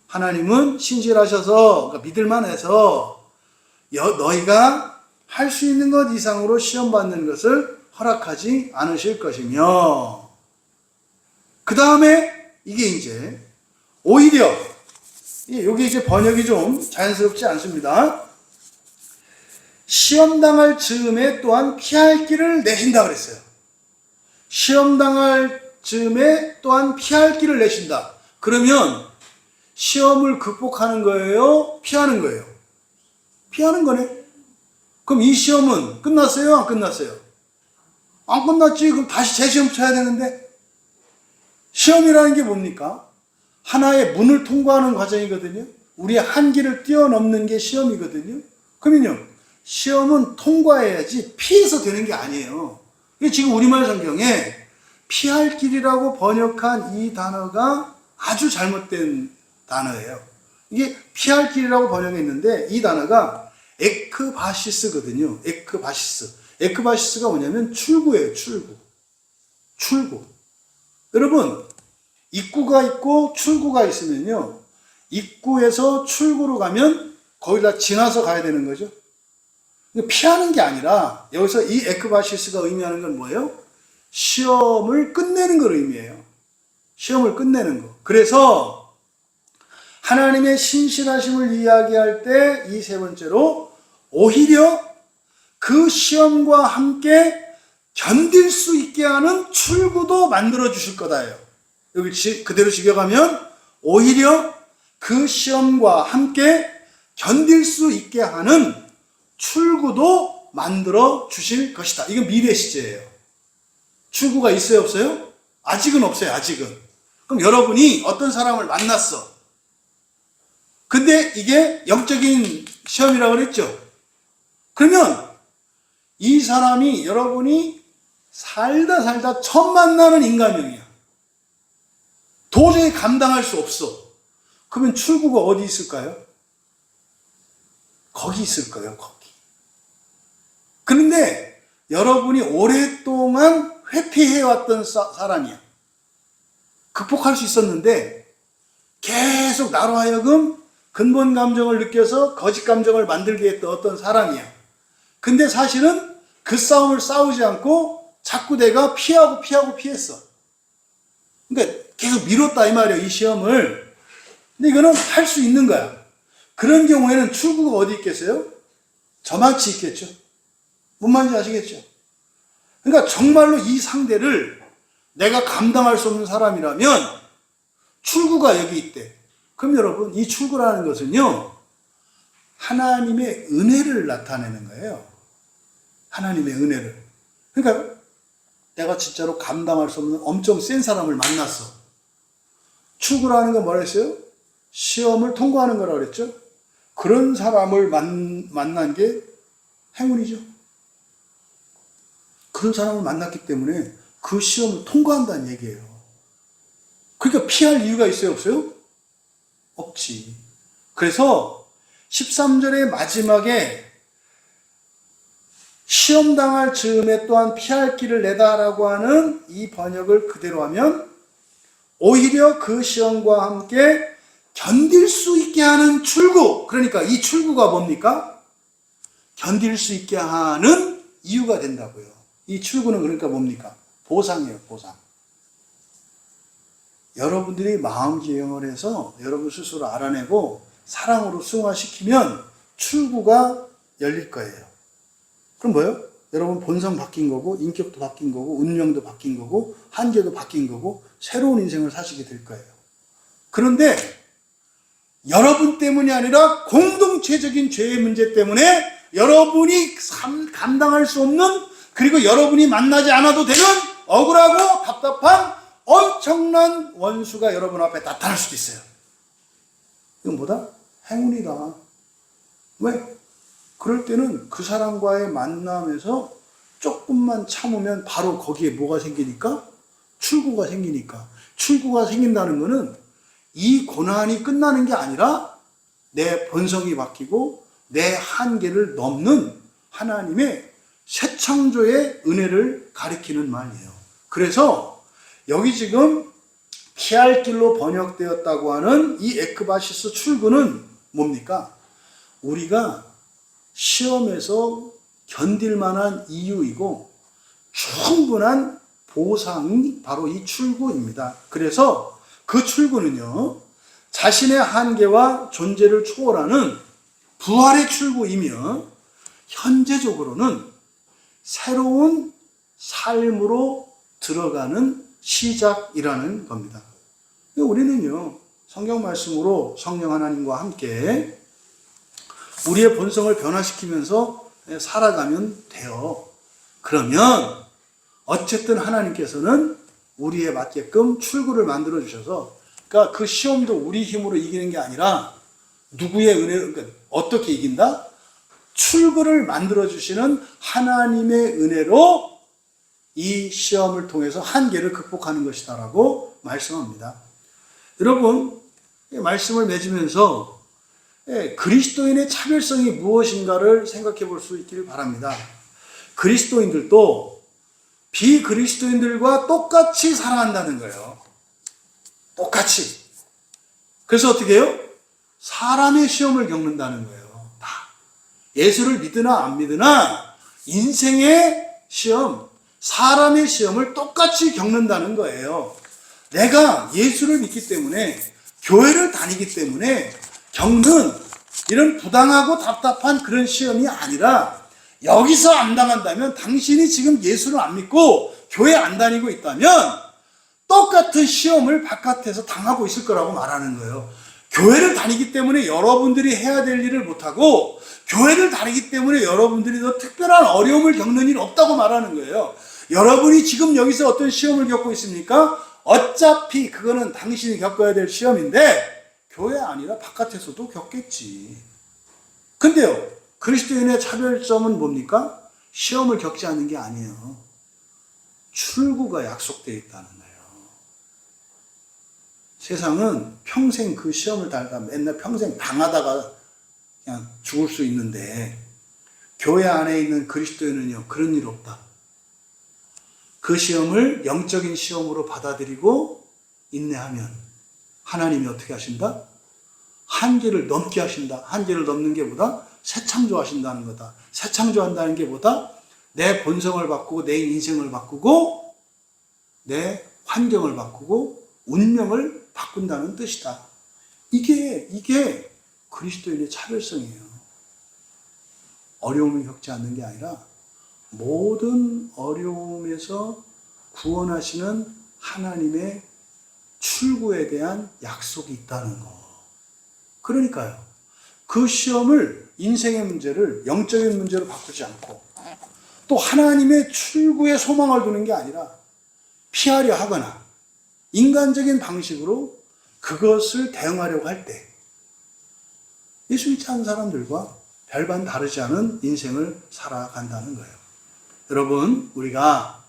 하나님은 신실하셔서, 그러니까 믿을만해서 너희가 할 수 있는 것 이상으로 시험받는 것을 허락하지 않으실 것이며, 그 다음에 이게 이제 오히려 이게 이제 번역이 좀 자연스럽지 않습니다. 시험당할 즈음에 또한 피할 길을 내신다 그랬어요. 시험당할 즈음에 또한 피할 길을 내신다. 그러면 시험을 극복하는 거예요? 피하는 거예요? 피하는 거네. 그럼 이 시험은 끝났어요? 안 끝났어요? 안 끝났지. 그럼 다시 재시험 쳐야 되는데. 시험이라는 게 뭡니까? 하나의 문을 통과하는 과정이거든요. 우리의 한계를 뛰어넘는 게 시험이거든요. 그러면요, 시험은 통과해야지 피해서 되는 게 아니에요. 지금 우리말 성경에 피할 길이라고 번역한 이 단어가 아주 잘못된 단어예요. 이게 피할 길이라고 번역했는데 이 단어가 에크바시스거든요. 에크바시스. 에크바시스가 뭐냐면 출구예요. 출구. 여러분, 입구가 있고 출구가 있으면요, 입구에서 출구로 가면 거기다 지나서 가야 되는 거죠. 피하는 게 아니라 여기서 이 에크바시스가 의미하는 건 뭐예요? 시험을 끝내는 걸 의미해요. 시험을 끝내는 거. 그래서 하나님의 신실하심을 이야기할 때 이 세 번째로 오히려 그 시험과 함께 견딜 수 있게 하는 출구도 만들어 주실 거다예요. 여기 그대로 직역하면 오히려 그 시험과 함께 견딜 수 있게 하는 출구도 만들어 주실 것이다. 이건 미래 시제예요. 출구가 있어요, 없어요? 아직은 없어요, 아직은. 그럼 여러분이 어떤 사람을 만났어. 근데 이게 영적인 시험이라고 그랬죠. 그러면 이 사람이 여러분이 살다 처음 만나는 인간형이야. 도저히 감당할 수 없어. 그러면 출구가 어디 있을까요? 거기 있을 거예요, 거기. 그런데 여러분이 오랫동안 회피해왔던 사람이야. 극복할 수 있었는데 계속 나로 하여금 근본 감정을 느껴서 거짓 감정을 만들게 했던 어떤 사람이야. 근데 사실은 그 싸움을 싸우지 않고 자꾸 내가 피했어. 그러니까 계속 미뤘다 이 말이에요, 이 시험을. 근데 이거는 할 수 있는 거야. 그런 경우에는 출구가 어디 있겠어요? 저만치 있겠죠. 뭔 말인지 아시겠죠? 그러니까 정말로 이 상대를 내가 감당할 수 없는 사람이라면 출구가 여기 있대. 그럼 여러분, 이 출구라는 것은요, 하나님의 은혜를 나타내는 거예요. 하나님의 은혜를. 그러니까 내가 진짜로 감당할 수 없는 엄청 센 사람을 만났어. 출구라는 건 뭐라 했어요? 시험을 통과하는 거라고 그랬죠? 그런 사람을 만난 게 행운이죠. 그런 사람을 만났기 때문에 그 시험을 통과한다는 얘기예요. 그러니까 피할 이유가 있어요, 없어요? 없지. 그래서 13절의 마지막에 시험당할 즈음에 또한 피할 길을 내다라고 하는 이 번역을 그대로 하면 오히려 그 시험과 함께 견딜 수 있게 하는 출구. 그러니까 이 출구가 뭡니까? 견딜 수 있게 하는 이유가 된다고요. 이 출구는 그러니까 뭡니까? 보상이에요, 보상. 여러분들이 마음지형을 해서 여러분 스스로 알아내고 사랑으로 승화시키면 출구가 열릴 거예요. 그럼 뭐예요? 여러분 본성 바뀐 거고, 인격도 바뀐 거고, 운명도 바뀐 거고, 한계도 바뀐 거고, 새로운 인생을 사시게 될 거예요. 그런데 여러분 때문이 아니라 공동체적인 죄의 문제 때문에 여러분이 감당할 수 없는, 그리고 여러분이 만나지 않아도 되는 억울하고 답답한 엄청난 원수가 여러분 앞에 나타날 수도 있어요. 이건 뭐다? 행운이다. 왜? 그럴 때는 그 사람과의 만남에서 조금만 참으면 바로 거기에 뭐가 생기니까? 출구가 생기니까. 출구가 생긴다는 거는 이 고난이 끝나는 게 아니라 내 본성이 바뀌고 내 한계를 넘는 하나님의 새 창조의 은혜를 가리키는 말이에요. 그래서 여기 지금 피할 길로 번역되었다고 하는 이 에크바시스 출구는 뭡니까? 우리가 시험에서 견딜 만한 이유이고 충분한 보상이 바로 이 출구입니다. 그래서 그 출구는요, 자신의 한계와 존재를 초월하는 부활의 출구이며 현재적으로는 새로운 삶으로 들어가는 시작이라는 겁니다. 우리는요, 성경 말씀으로 성령 하나님과 함께 우리의 본성을 변화시키면서 살아가면 돼요. 그러면 어쨌든 하나님께서는 우리에 맞게끔 출구를 만들어 주셔서, 그러니까 그 시험도 우리 힘으로 이기는 게 아니라 누구의 은혜로, 그러니까 어떻게 이긴다? 출구를 만들어 주시는 하나님의 은혜로 이 시험을 통해서 한계를 극복하는 것이다라고 말씀합니다. 여러분, 말씀을 맺으면서 그리스도인의 차별성이 무엇인가를 생각해 볼 수 있기를 바랍니다. 그리스도인들도 비그리스도인들과 똑같이 살아간다는 거예요. 똑같이. 그래서 어떻게 해요? 사람의 시험을 겪는다는 거예요. 다. 예수를 믿으나 안 믿으나 인생의 시험, 사람의 시험을 똑같이 겪는다는 거예요. 내가 예수를 믿기 때문에, 교회를 다니기 때문에 겪는 이런 부당하고 답답한 그런 시험이 아니라, 여기서 안 당한다면 당신이 지금 예수를 안 믿고 교회 안 다니고 있다면 똑같은 시험을 바깥에서 당하고 있을 거라고 말하는 거예요. 교회를 다니기 때문에 여러분들이 해야 될 일을 못하고, 교회를 다니기 때문에 여러분들이 더 특별한 어려움을 겪는 일 없다고 말하는 거예요. 여러분이 지금 여기서 어떤 시험을 겪고 있습니까? 어차피 그거는 당신이 겪어야 될 시험인데 교회 아니라 바깥에서도 겪겠지. 근데요, 그리스도인의 차별점은 뭡니까? 시험을 겪지 않는 게 아니에요. 출구가 약속되어 있다는 거예요. 세상은 평생 그 시험을 달다 맨날 평생 당하다가 그냥 죽을 수 있는데, 교회 안에 있는 그리스도인은요, 그런 일 없다. 그 시험을 영적인 시험으로 받아들이고 인내하면 하나님이 어떻게 하신다? 한계를 넘게 하신다. 한계를 넘는 게 뭐다? 새 창조하신다는 거다. 새 창조한다는 게 뭐다? 내 본성을 바꾸고 내 인생을 바꾸고 내 환경을 바꾸고 운명을 바꾼다는 뜻이다. 이게 그리스도인의 차별성이에요. 어려움을 겪지 않는 게 아니라 모든 어려움에서 구원하시는 하나님의 출구에 대한 약속이 있다는 거. 그러니까요, 그 시험을, 인생의 문제를 영적인 문제로 바꾸지 않고 또 하나님의 출구에 소망을 두는 게 아니라 피하려 하거나 인간적인 방식으로 그것을 대응하려고 할 때 예수 믿지 않는 사람들과 별반 다르지 않은 인생을 살아간다는 거예요. 여러분, 우리가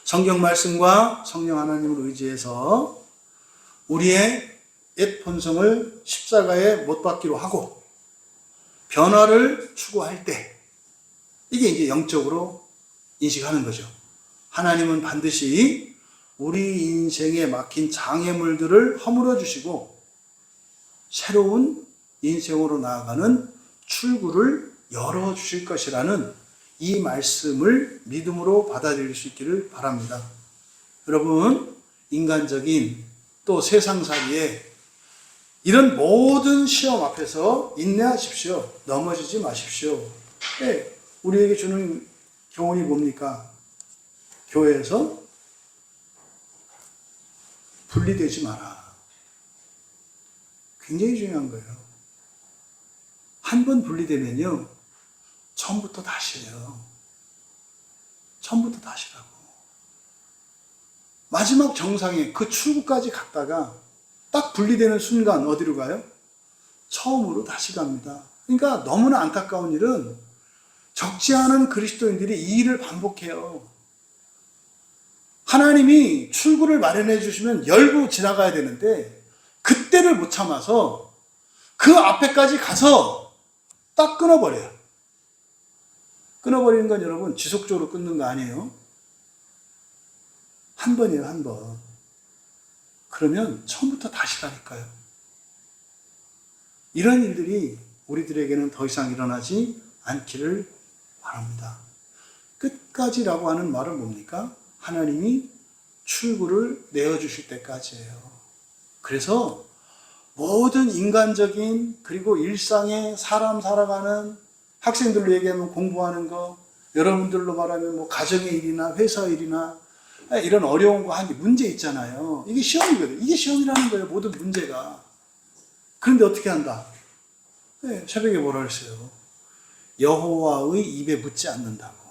성경 말씀과 성령 하나님을 의지해서 우리의 옛 본성을 십자가에 못 박기로 하고 변화를 추구할 때, 이게 이제 영적으로 인식하는 거죠. 하나님은 반드시 우리 인생에 막힌 장애물들을 허물어 주시고 새로운 인생으로 나아가는 출구를 열어 주실 것이라는 이 말씀을 믿음으로 받아들일 수 있기를 바랍니다. 여러분, 인간적인 또 세상살이에 이런 모든 시험 앞에서 인내하십시오. 넘어지지 마십시오. 네, 우리에게 주는 교훈이 뭡니까? 교회에서 분리되지 마라. 굉장히 중요한 거예요. 한 번 분리되면요, 처음부터 다시예요. 처음부터 다시라고. 마지막 정상에 그 출구까지 갔다가 딱 분리되는 순간 어디로 가요? 처음으로 다시 갑니다. 그러니까 너무나 안타까운 일은 적지 않은 그리스도인들이 이 일을 반복해요. 하나님이 출구를 마련해 주시면 열고 지나가야 되는데 그때를 못 참아서 그 앞에까지 가서 딱 끊어버려요. 끊어버리는 건 여러분 지속적으로 끊는 거 아니에요. 한 번이에요, 한 번. 그러면 처음부터 다시라니까요. 이런 일들이 우리들에게는 더 이상 일어나지 않기를 바랍니다. 끝까지라고 하는 말은 뭡니까? 하나님이 출구를 내어주실 때까지예요. 그래서 모든 인간적인 그리고 일상의 사람 살아가는, 학생들로 얘기하면 공부하는 거, 여러분들로 말하면 뭐 가정의 일이나 회사 일이나 이런 어려움과 함께 문제 있잖아요. 이게 시험이거든요. 이게 시험이라는 거예요. 모든 문제가. 그런데 어떻게 한다? 새벽에 뭐라 그랬어요? 여호와의 입에 묻지 않는다고.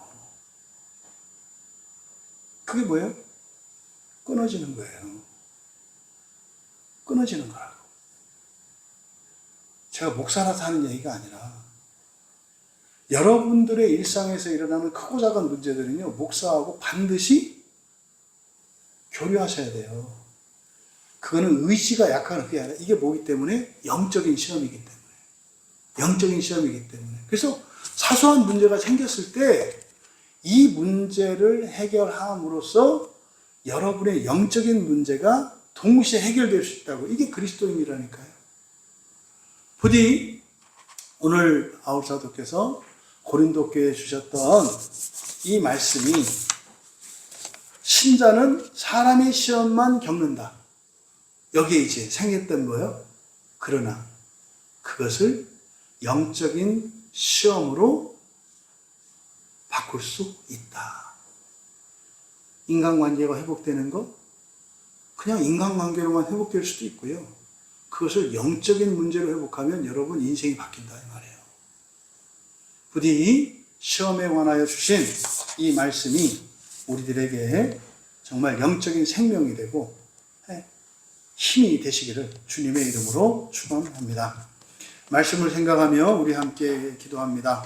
그게 뭐예요? 끊어지는 거예요. 끊어지는 거라고. 제가 목사라서 하는 얘기가 아니라 여러분들의 일상에서 일어나는 크고 작은 문제들은요, 목사하고 반드시 교류하셔야 돼요. 그거는 의지가 약한 그게 아니라 이게 뭐기 때문에? 영적인 시험이기 때문에. 영적인 시험이기 때문에. 그래서 사소한 문제가 생겼을 때 이 문제를 해결함으로써 여러분의 영적인 문제가 동시에 해결될 수 있다고. 이게 그리스도인이라니까요. 부디 오늘 아울사도께서 고린도 교회에 주셨던 이 말씀이 신자는 사람의 시험만 겪는다. 여기에 이제 생겼던 거예요. 그러나 그것을 영적인 시험으로 바꿀 수 있다. 인간관계가 회복되는 거? 그냥 인간관계로만 회복될 수도 있고요. 그것을 영적인 문제로 회복하면 여러분 인생이 바뀐다 이 말이에요. 부디 시험에 관하여 주신 이 말씀이 우리들에게 정말 영적인 생명이 되고 힘이 되시기를 주님의 이름으로 축원합니다. 말씀을 생각하며 우리 함께 기도합니다.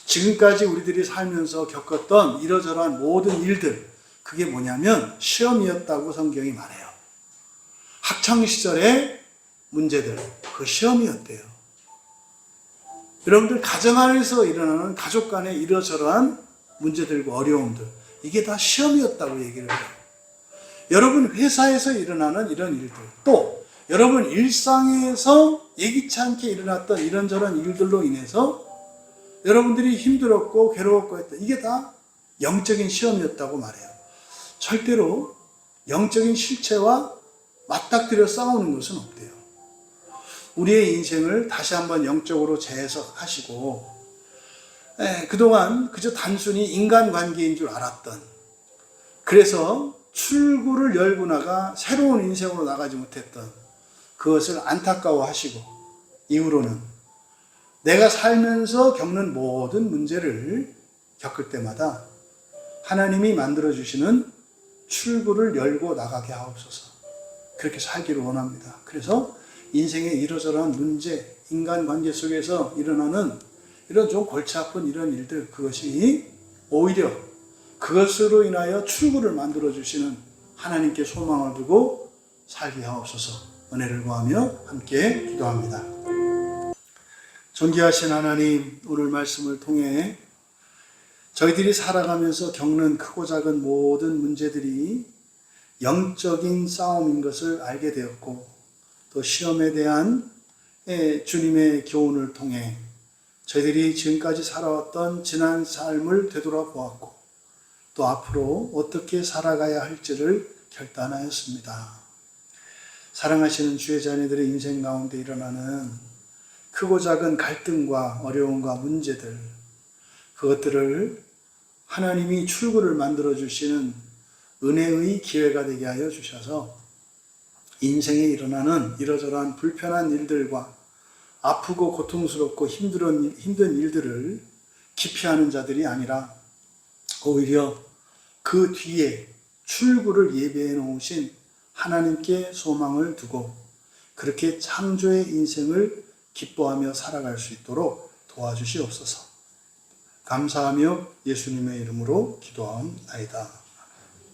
지금까지 우리들이 살면서 겪었던 이러저러한 모든 일들, 그게 뭐냐면 시험이었다고 성경이 말해요. 학창시절의 문제들, 그 시험이었대요. 여러분들 가정 안에서 일어나는 가족 간의 이러저러한 문제들과 어려움들, 이게 다 시험이었다고 얘기를 해요. 여러분 회사에서 일어나는 이런 일들, 또 여러분 일상에서 예기치 않게 일어났던 이런저런 일들로 인해서 여러분들이 힘들었고 괴로웠고 했던, 이게 다 영적인 시험이었다고 말해요. 절대로 영적인 실체와 맞닥뜨려 싸우는 것은 없대요. 우리의 인생을 다시 한번 영적으로 재해석하시고, 그동안 그저 단순히 인간관계인 줄 알았던, 그래서 출구를 열고 나가 새로운 인생으로 나가지 못했던 그것을 안타까워하시고, 이후로는 내가 살면서 겪는 모든 문제를 겪을 때마다 하나님이 만들어주시는 출구를 열고 나가게 하옵소서. 그렇게 살기를 원합니다. 그래서 인생의 이러저러한 문제, 인간관계 속에서 일어나는 이런 좀 골치 아픈 이런 일들, 그것이 오히려 그것으로 인하여 출구를 만들어주시는 하나님께 소망을 두고 살게 하옵소서. 은혜를 구하며 함께 기도합니다. 존귀하신 하나님, 오늘 말씀을 통해 저희들이 살아가면서 겪는 크고 작은 모든 문제들이 영적인 싸움인 것을 알게 되었고, 또 시험에 대한 주님의 교훈을 통해 저희들이 지금까지 살아왔던 지난 삶을 되돌아보았고, 또 앞으로 어떻게 살아가야 할지를 결단하였습니다. 사랑하시는 주의 자녀들의 인생 가운데 일어나는 크고 작은 갈등과 어려움과 문제들, 그것들을 하나님이 출구를 만들어 주시는 은혜의 기회가 되게 하여 주셔서 인생에 일어나는 이러저러한 불편한 일들과 아프고 고통스럽고 힘든 일들을 기피하는 자들이 아니라 오히려 그 뒤에 출구를 예비해 놓으신 하나님께 소망을 두고 그렇게 창조의 인생을 기뻐하며 살아갈 수 있도록 도와주시옵소서. 감사하며 예수님의 이름으로 기도하옵나이다.